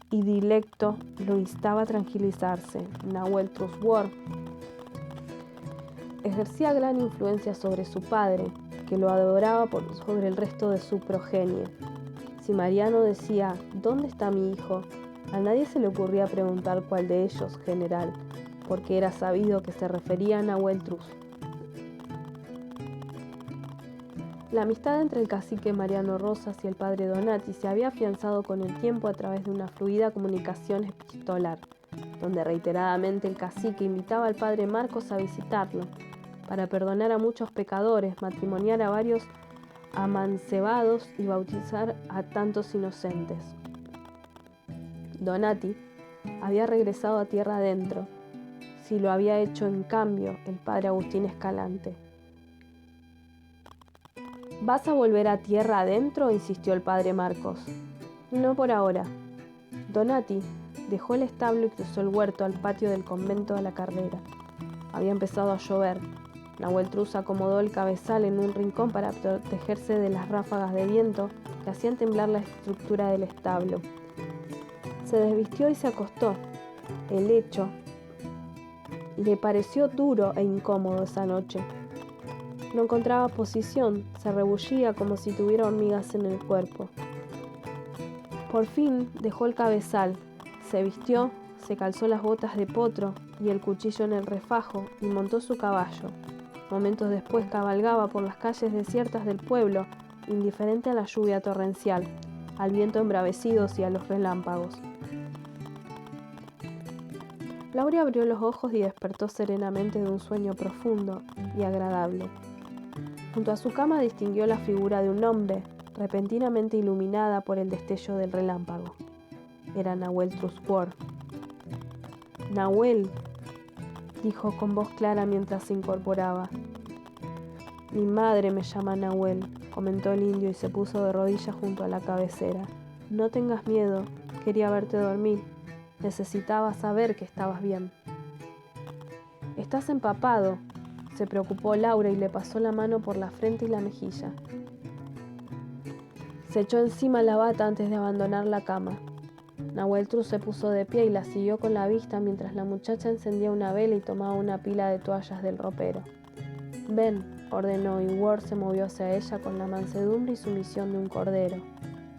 y dilecto lo instaba a tranquilizarse. Nahuel Trusworth ejercía gran influencia sobre su padre, que lo adoraba por sobre el resto de su progenie. Si Mariano decía, ¿dónde está mi hijo?, a nadie se le ocurría preguntar cuál de ellos, general, porque era sabido que se refería a Nahuel Trus. La amistad entre el cacique Mariano Rosas y el padre Donati se había afianzado con el tiempo a través de una fluida comunicación epistolar, donde reiteradamente el cacique invitaba al padre Marcos a visitarlo, para perdonar a muchos pecadores, matrimoniar a varios amancebados y bautizar a tantos inocentes. Donati había regresado a tierra adentro, si lo había hecho en cambio el padre Agustín Escalante. ¿Vas a volver a tierra adentro?, insistió el padre Marcos. No por ahora. Donati dejó el establo y cruzó el huerto al patio del convento a la carrera. Había empezado a llover. Nahuel Trus acomodó el cabezal en un rincón para protegerse de las ráfagas de viento que hacían temblar la estructura del establo. Se desvistió y se acostó. El lecho le pareció duro e incómodo esa noche. No encontraba posición, se rebullía como si tuviera hormigas en el cuerpo. Por fin dejó el cabezal, se vistió, se calzó las botas de potro y el cuchillo en el refajo y montó su caballo. Momentos después cabalgaba por las calles desiertas del pueblo, indiferente a la lluvia torrencial, al viento embravecido y a los relámpagos. Laura abrió los ojos y despertó serenamente de un sueño profundo y agradable. Junto a su cama distinguió la figura de un hombre, repentinamente iluminada por el destello del relámpago. Era Nahuel Trusworth. «Nahuel», dijo con voz clara mientras se incorporaba. «Mi madre me llama Nahuel», comentó el indio y se puso de rodillas junto a la cabecera. «No tengas miedo, quería verte dormir. Necesitaba saber que estabas bien». «Estás empapado», se preocupó Laura y le pasó la mano por la frente y la mejilla. Se echó encima la bata antes de abandonar la cama. Nahuel Trus se puso de pie y la siguió con la vista mientras la muchacha encendía una vela y tomaba una pila de toallas del ropero. «Ven», ordenó, y Ward se movió hacia ella con la mansedumbre y sumisión de un cordero.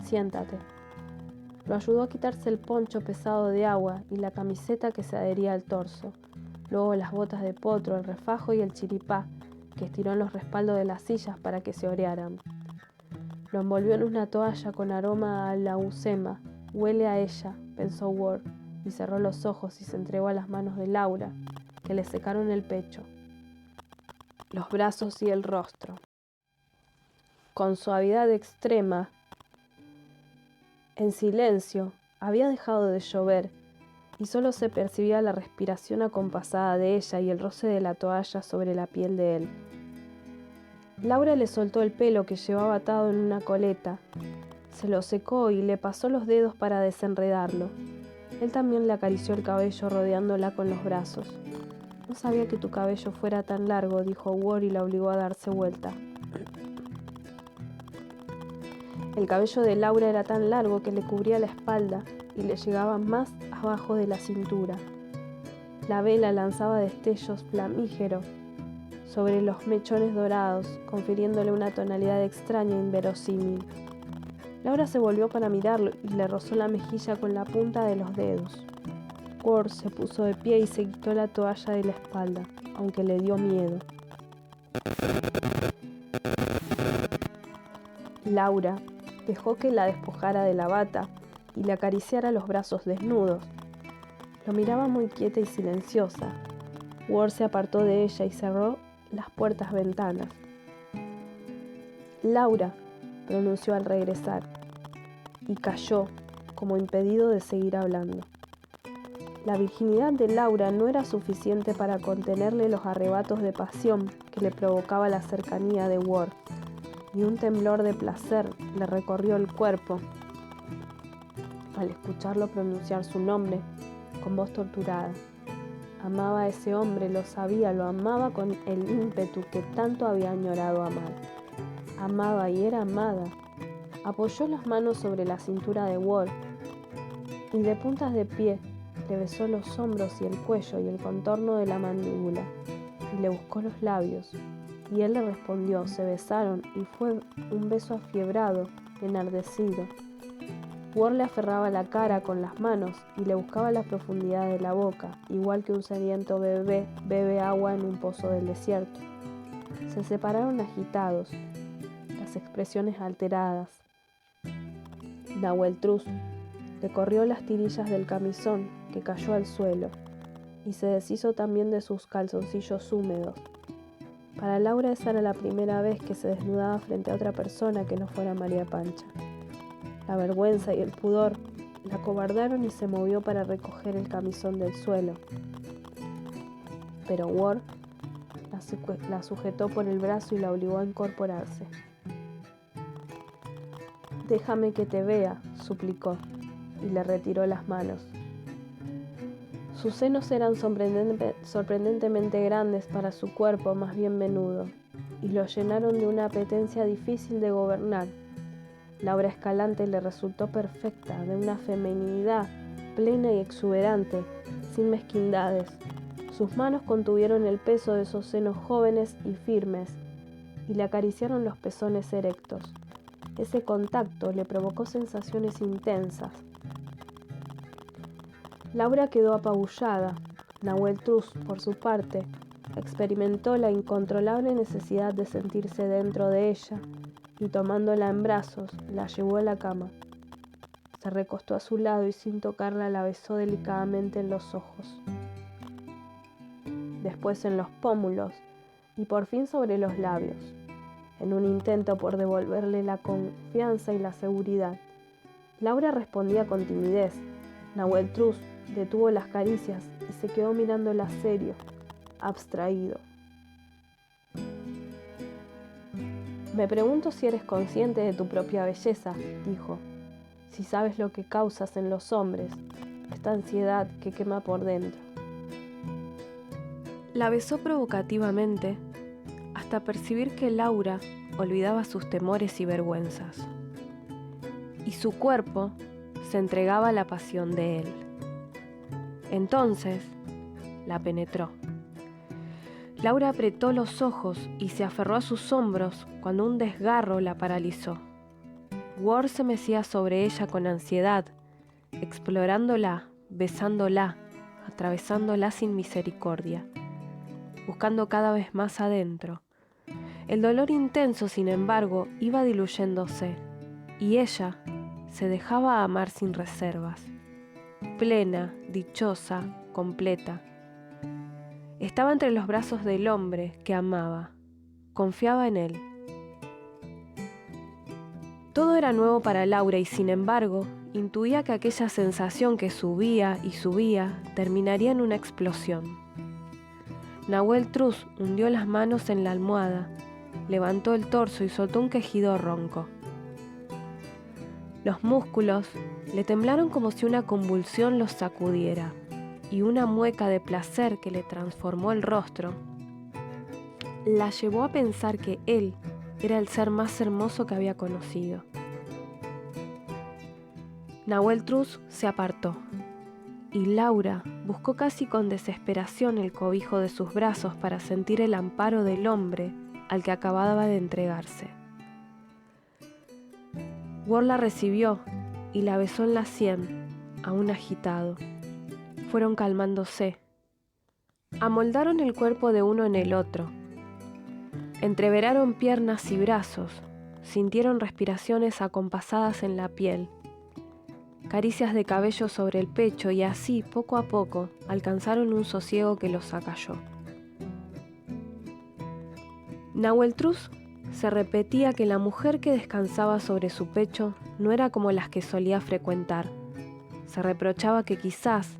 «Siéntate». Lo ayudó a quitarse el poncho pesado de agua y la camiseta que se adhería al torso. Luego las botas de potro, el refajo y el chiripá, que estiró en los respaldos de las sillas para que se orearan. Lo envolvió en una toalla con aroma a laucema. «Huele a ella», pensó Ward, y cerró los ojos y se entregó a las manos de Laura, que le secaron el pecho, los brazos y el rostro. Con suavidad extrema, en silencio, había dejado de llover, y solo se percibía la respiración acompasada de ella y el roce de la toalla sobre la piel de él. Laura le soltó el pelo que llevaba atado en una coleta, se lo secó y le pasó los dedos para desenredarlo. Él también le acarició el cabello rodeándola con los brazos. «No sabía que tu cabello fuera tan largo», dijo Ward y la obligó a darse vuelta. El cabello de Laura era tan largo que le cubría la espalda y le llegaba más abajo de la cintura. La vela lanzaba destellos flamígeros sobre los mechones dorados, confiriéndole una tonalidad extraña e inverosímil. Laura se volvió para mirarlo y le rozó la mejilla con la punta de los dedos. Ward se puso de pie y se quitó la toalla de la espalda, aunque le dio miedo. «Laura», Dejó que la despojara de la bata y le acariciara los brazos desnudos. Lo miraba muy quieta y silenciosa. Ward se apartó de ella y cerró las puertas-ventanas. «Laura», pronunció al regresar, y calló, como impedido de seguir hablando. La virginidad de Laura no era suficiente para contenerle los arrebatos de pasión que le provocaba la cercanía de Ward, y un temblor de placer le recorrió el cuerpo al escucharlo pronunciar su nombre con voz torturada. Amaba a ese hombre, lo sabía, lo amaba con el ímpetu que tanto había añorado amar. Amaba y era amada. Apoyó las manos sobre la cintura de Ward y de puntas de pie le besó los hombros y el cuello y el contorno de la mandíbula y le buscó los labios. Y él le respondió, se besaron y fue un beso afiebrado, enardecido. Ward le aferraba la cara con las manos y le buscaba la profundidad de la boca, igual que un sediento bebé bebe agua en un pozo del desierto. Se separaron agitados, las expresiones alteradas. Nahuel Truz le corrió las tirillas del camisón, que cayó al suelo, y se deshizo también de sus calzoncillos húmedos. Para Laura esa era la primera vez que se desnudaba frente a otra persona que no fuera María Pancha. La vergüenza y el pudor la acobardaron y se movió para recoger el camisón del suelo. Pero Ward la sujetó por el brazo y la obligó a incorporarse. «Déjame que te vea», suplicó, y le retiró las manos. Sus senos eran sorprendentemente grandes para su cuerpo más bien menudo, y lo llenaron de una apetencia difícil de gobernar. La obra Escalante le resultó perfecta, de una feminidad plena y exuberante, sin mezquindades. Sus manos contuvieron el peso de esos senos jóvenes y firmes, y le acariciaron los pezones erectos. Ese contacto le provocó sensaciones intensas. Laura quedó apabullada. Nahuel Truz, por su parte, experimentó la incontrolable necesidad de sentirse dentro de ella y tomándola en brazos, la llevó a la cama. Se recostó a su lado y sin tocarla la besó delicadamente en los ojos, después en los pómulos y por fin sobre los labios, en un intento por devolverle la confianza y la seguridad. Laura respondía con timidez. Nahuel Truz detuvo las caricias y se quedó mirándola serio, abstraído. «Me pregunto si eres consciente de tu propia belleza», dijo, «si sabes lo que causas en los hombres, esta ansiedad que quema por dentro». La besó provocativamente hasta percibir que Laura olvidaba sus temores y vergüenzas, y su cuerpo se entregaba a la pasión de él. Entonces la penetró. Laura apretó los ojos y se aferró a sus hombros cuando un desgarro la paralizó. Ward se mecía sobre ella con ansiedad, explorándola, besándola, atravesándola sin misericordia, buscando cada vez más adentro. El dolor intenso, sin embargo, iba diluyéndose, y ella se dejaba amar sin reservas, plena, dichosa, completa. Estaba entre los brazos del hombre que amaba, confiaba en él. Todo era nuevo para Laura y sin embargo, intuía que aquella sensación que subía y subía terminaría en una explosión. Nahuel Truz hundió las manos en la almohada, levantó el torso y soltó un quejido ronco. Los músculos le temblaron como si una convulsión los sacudiera, y una mueca de placer que le transformó el rostro la llevó a pensar que él era el ser más hermoso que había conocido. Nahuel Truz se apartó, y Laura buscó casi con desesperación el cobijo de sus brazos para sentir el amparo del hombre al que acababa de entregarse. Ward la recibió y la besó en la sien, aún agitado. Fueron calmándose. Amoldaron el cuerpo de uno en el otro. Entreveraron piernas y brazos. sintieron respiraciones acompasadas en la piel, caricias de cabello sobre el pecho y así, poco a poco, alcanzaron un sosiego que los acalló. Nahueltruz se repetía que la mujer que descansaba sobre su pecho no era como las que solía frecuentar. Se reprochaba que quizás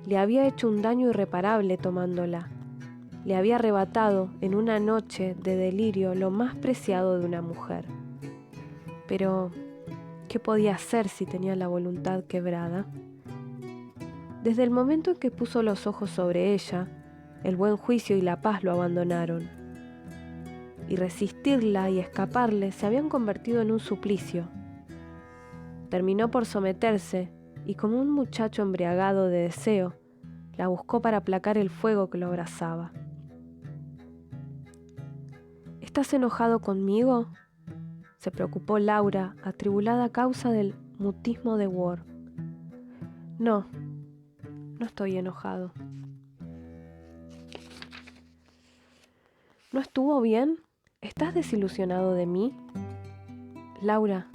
le había hecho un daño irreparable tomándola. Le había arrebatado en una noche de delirio lo más preciado de una mujer. Pero, ¿qué podía hacer si tenía la voluntad quebrada? Desde el momento en que puso los ojos sobre ella, el buen juicio y la paz lo abandonaron. Y resistirla y escaparle se habían convertido en un suplicio. Terminó por someterse y como un muchacho embriagado de deseo, la buscó para aplacar el fuego que lo abrasaba. ¿Estás enojado conmigo?, se preocupó Laura, atribulada a causa del mutismo de Ward. No estoy enojado. ¿No estuvo bien? ¿Estás desilusionado de mí? Laura,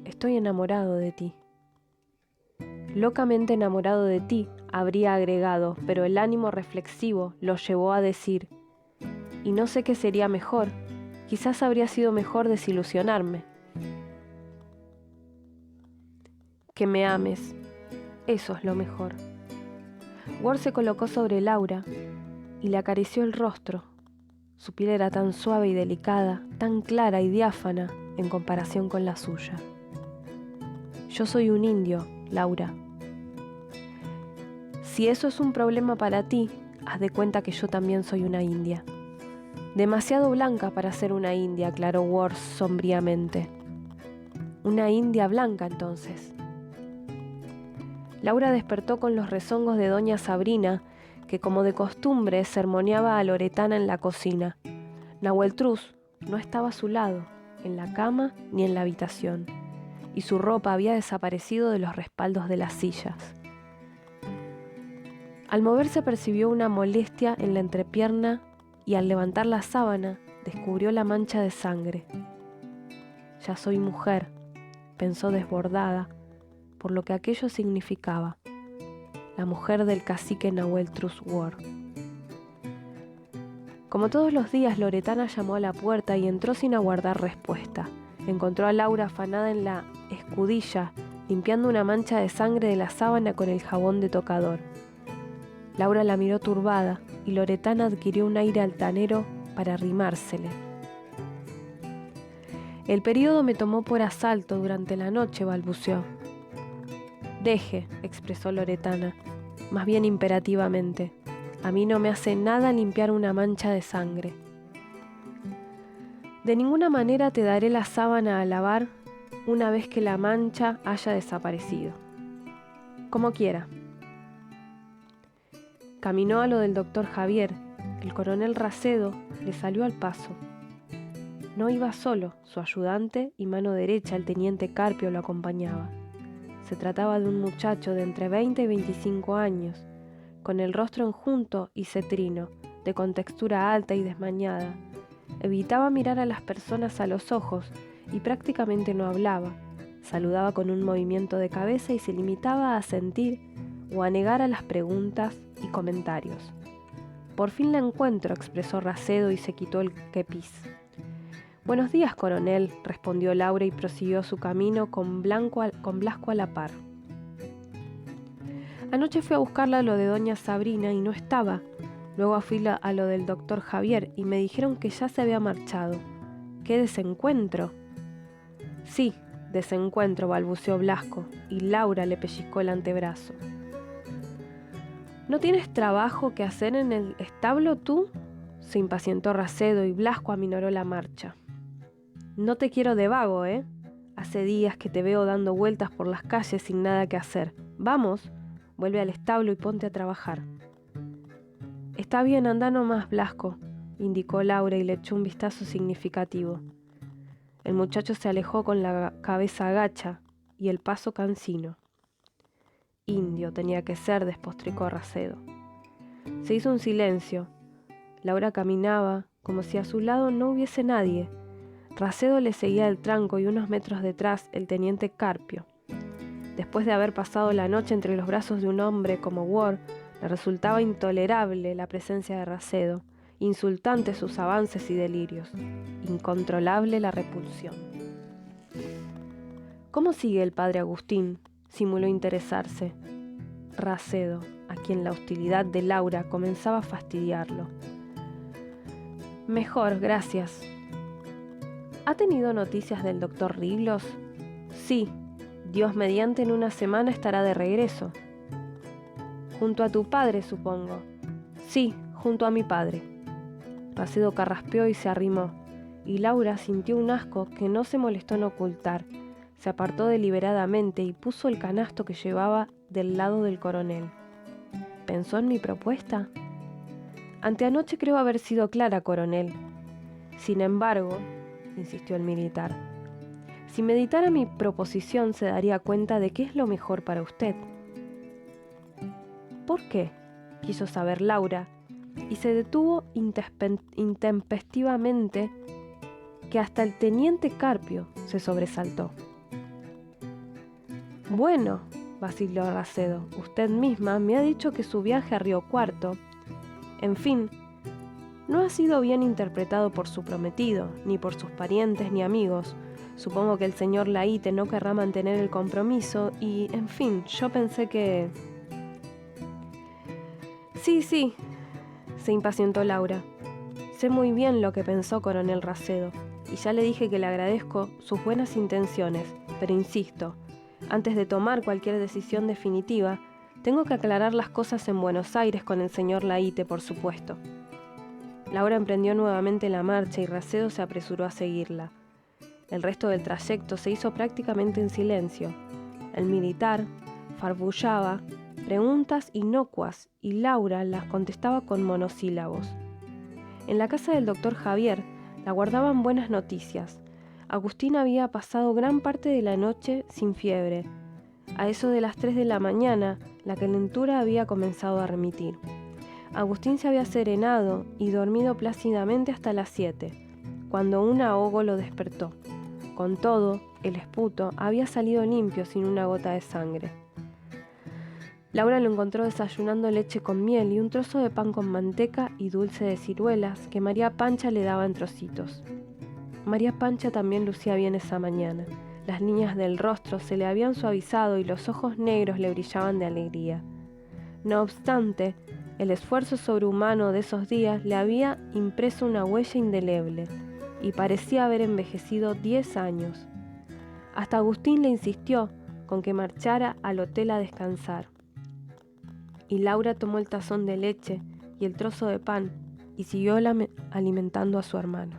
estoy enamorado de ti. Locamente enamorado de ti, habría agregado, pero el ánimo reflexivo lo llevó a decir, y no sé qué sería mejor, quizás habría sido mejor desilusionarme. Que me ames, eso es lo mejor. Ward se colocó sobre Laura y le acarició el rostro. Su piel era tan suave y delicada, tan clara y diáfana en comparación con la suya. Yo soy un indio, Laura. Si eso es un problema para ti, haz de cuenta que yo también soy una india. Demasiado blanca para ser una india, aclaró Ward sombríamente. Una india blanca, entonces. Laura despertó con los rezongos de doña Sabrina, que como de costumbre sermoneaba a Loretana en la cocina. Nahueltruz no estaba a su lado, en la cama ni en la habitación, y su ropa había desaparecido de los respaldos de las sillas. Al moverse percibió una molestia en la entrepierna y al levantar la sábana descubrió la mancha de sangre. Ya soy mujer, pensó desbordada por lo que aquello significaba, la mujer del cacique Nahueltruz Ward. Como todos los días, Loretana llamó a la puerta y entró sin aguardar respuesta. Encontró a Laura afanada en la escudilla, limpiando una mancha de sangre de la sábana con el jabón de tocador. Laura la miró turbada y Loretana adquirió un aire altanero para arrimársele. El período me tomó por asalto durante la noche, balbuceó. Deje, expresó Loretana, más bien imperativamente. A mí no me hace nada limpiar una mancha de sangre. De ninguna manera te daré la sábana a lavar una vez que la mancha haya desaparecido. Como quiera. Caminó a lo del doctor Javier. El coronel Racedo le salió al paso. No iba solo, su ayudante y mano derecha, el teniente Carpio, lo acompañaba. Se trataba de un muchacho de entre 20 y 25 años, con el rostro enjunto y cetrino, de contextura alta y desmañada. Evitaba mirar a las personas a los ojos y prácticamente no hablaba. Saludaba con un movimiento de cabeza y se limitaba a asentir o a negar a las preguntas y comentarios. Por fin la encuentro, expresó Racedo y se quitó el kepis. Buenos días, coronel, respondió Laura y prosiguió su camino con Blasco a la par. Anoche fui a buscarla a lo de doña Sabrina y no estaba. Luego fui a lo del doctor Javier y me dijeron que ya se había marchado. ¡Qué desencuentro! Sí, desencuentro, balbuceó Blasco, y Laura le pellizcó el antebrazo. ¿No tienes trabajo que hacer en el establo tú?, se impacientó Racedo y Blasco aminoró la marcha. No te quiero de vago, ¿eh? Hace días que te veo dando vueltas por las calles sin nada que hacer. Vamos, vuelve al establo y ponte a trabajar. Está bien, anda nomás, Blasco, indicó Laura y le echó un vistazo significativo. El muchacho se alejó con la cabeza agacha y el paso cansino. Indio tenía que ser, despotricó Racedo. Se hizo un silencio. Laura caminaba como si a su lado no hubiese nadie. Racedo le seguía el tranco y unos metros detrás el teniente Carpio. Después de haber pasado la noche entre los brazos de un hombre como Ward, le resultaba intolerable la presencia de Racedo, insultantes sus avances y delirios, incontrolable la repulsión. ¿Cómo sigue el padre Agustín?, simuló interesarse Racedo, a quien la hostilidad de Laura comenzaba a fastidiarlo. Mejor, gracias. ¿Ha tenido noticias del doctor Riglos? Sí, Dios mediante en una semana estará de regreso. Junto a tu padre, supongo. Sí, junto a mi padre. Racedo carraspeó y se arrimó, y Laura sintió un asco que no se molestó en ocultar. Se apartó deliberadamente y puso el canasto que llevaba del lado del coronel. ¿Pensó en mi propuesta? Anteanoche creo haber sido clara, coronel. Sin embargo, insistió el militar, si meditara mi proposición se daría cuenta de qué es lo mejor para usted. ¿Por qué?, quiso saber Laura, y se detuvo intempestivamente, que hasta el teniente Carpio se sobresaltó. Bueno, vaciló Racedo, usted misma me ha dicho que su viaje a Río Cuarto, en fin, no ha sido bien interpretado por su prometido, ni por sus parientes ni amigos. Supongo que el señor Lahite no querrá mantener el compromiso y, en fin, yo pensé que... Sí, se impacientó Laura. Sé muy bien lo que pensó coronel Racedo, y ya le dije que le agradezco sus buenas intenciones, pero insisto, antes de tomar cualquier decisión definitiva, tengo que aclarar las cosas en Buenos Aires con el señor Lahite, por supuesto. Laura emprendió nuevamente la marcha y Racedo se apresuró a seguirla. El resto del trayecto se hizo prácticamente en silencio. El militar farfullaba preguntas inocuas y Laura las contestaba con monosílabos. En la casa del doctor Javier la guardaban buenas noticias. Agustín había pasado gran parte de la noche sin fiebre. A eso de las 3 de la mañana, la calentura había comenzado a remitir. Agustín se había serenado y dormido plácidamente hasta las 7, cuando un ahogo lo despertó. Con todo, el esputo había salido limpio sin una gota de sangre. Laura lo encontró desayunando leche con miel y un trozo de pan con manteca y dulce de ciruelas que María Pancha le daba en trocitos. María Pancha también lucía bien esa mañana. Las líneas del rostro se le habían suavizado y los ojos negros le brillaban de alegría. No obstante, el esfuerzo sobrehumano de esos días le había impreso una huella indeleble y parecía haber envejecido 10 años. Hasta Agustín le insistió con que marchara al hotel a descansar. Y Laura tomó el tazón de leche y el trozo de pan y siguió alimentando a su hermano.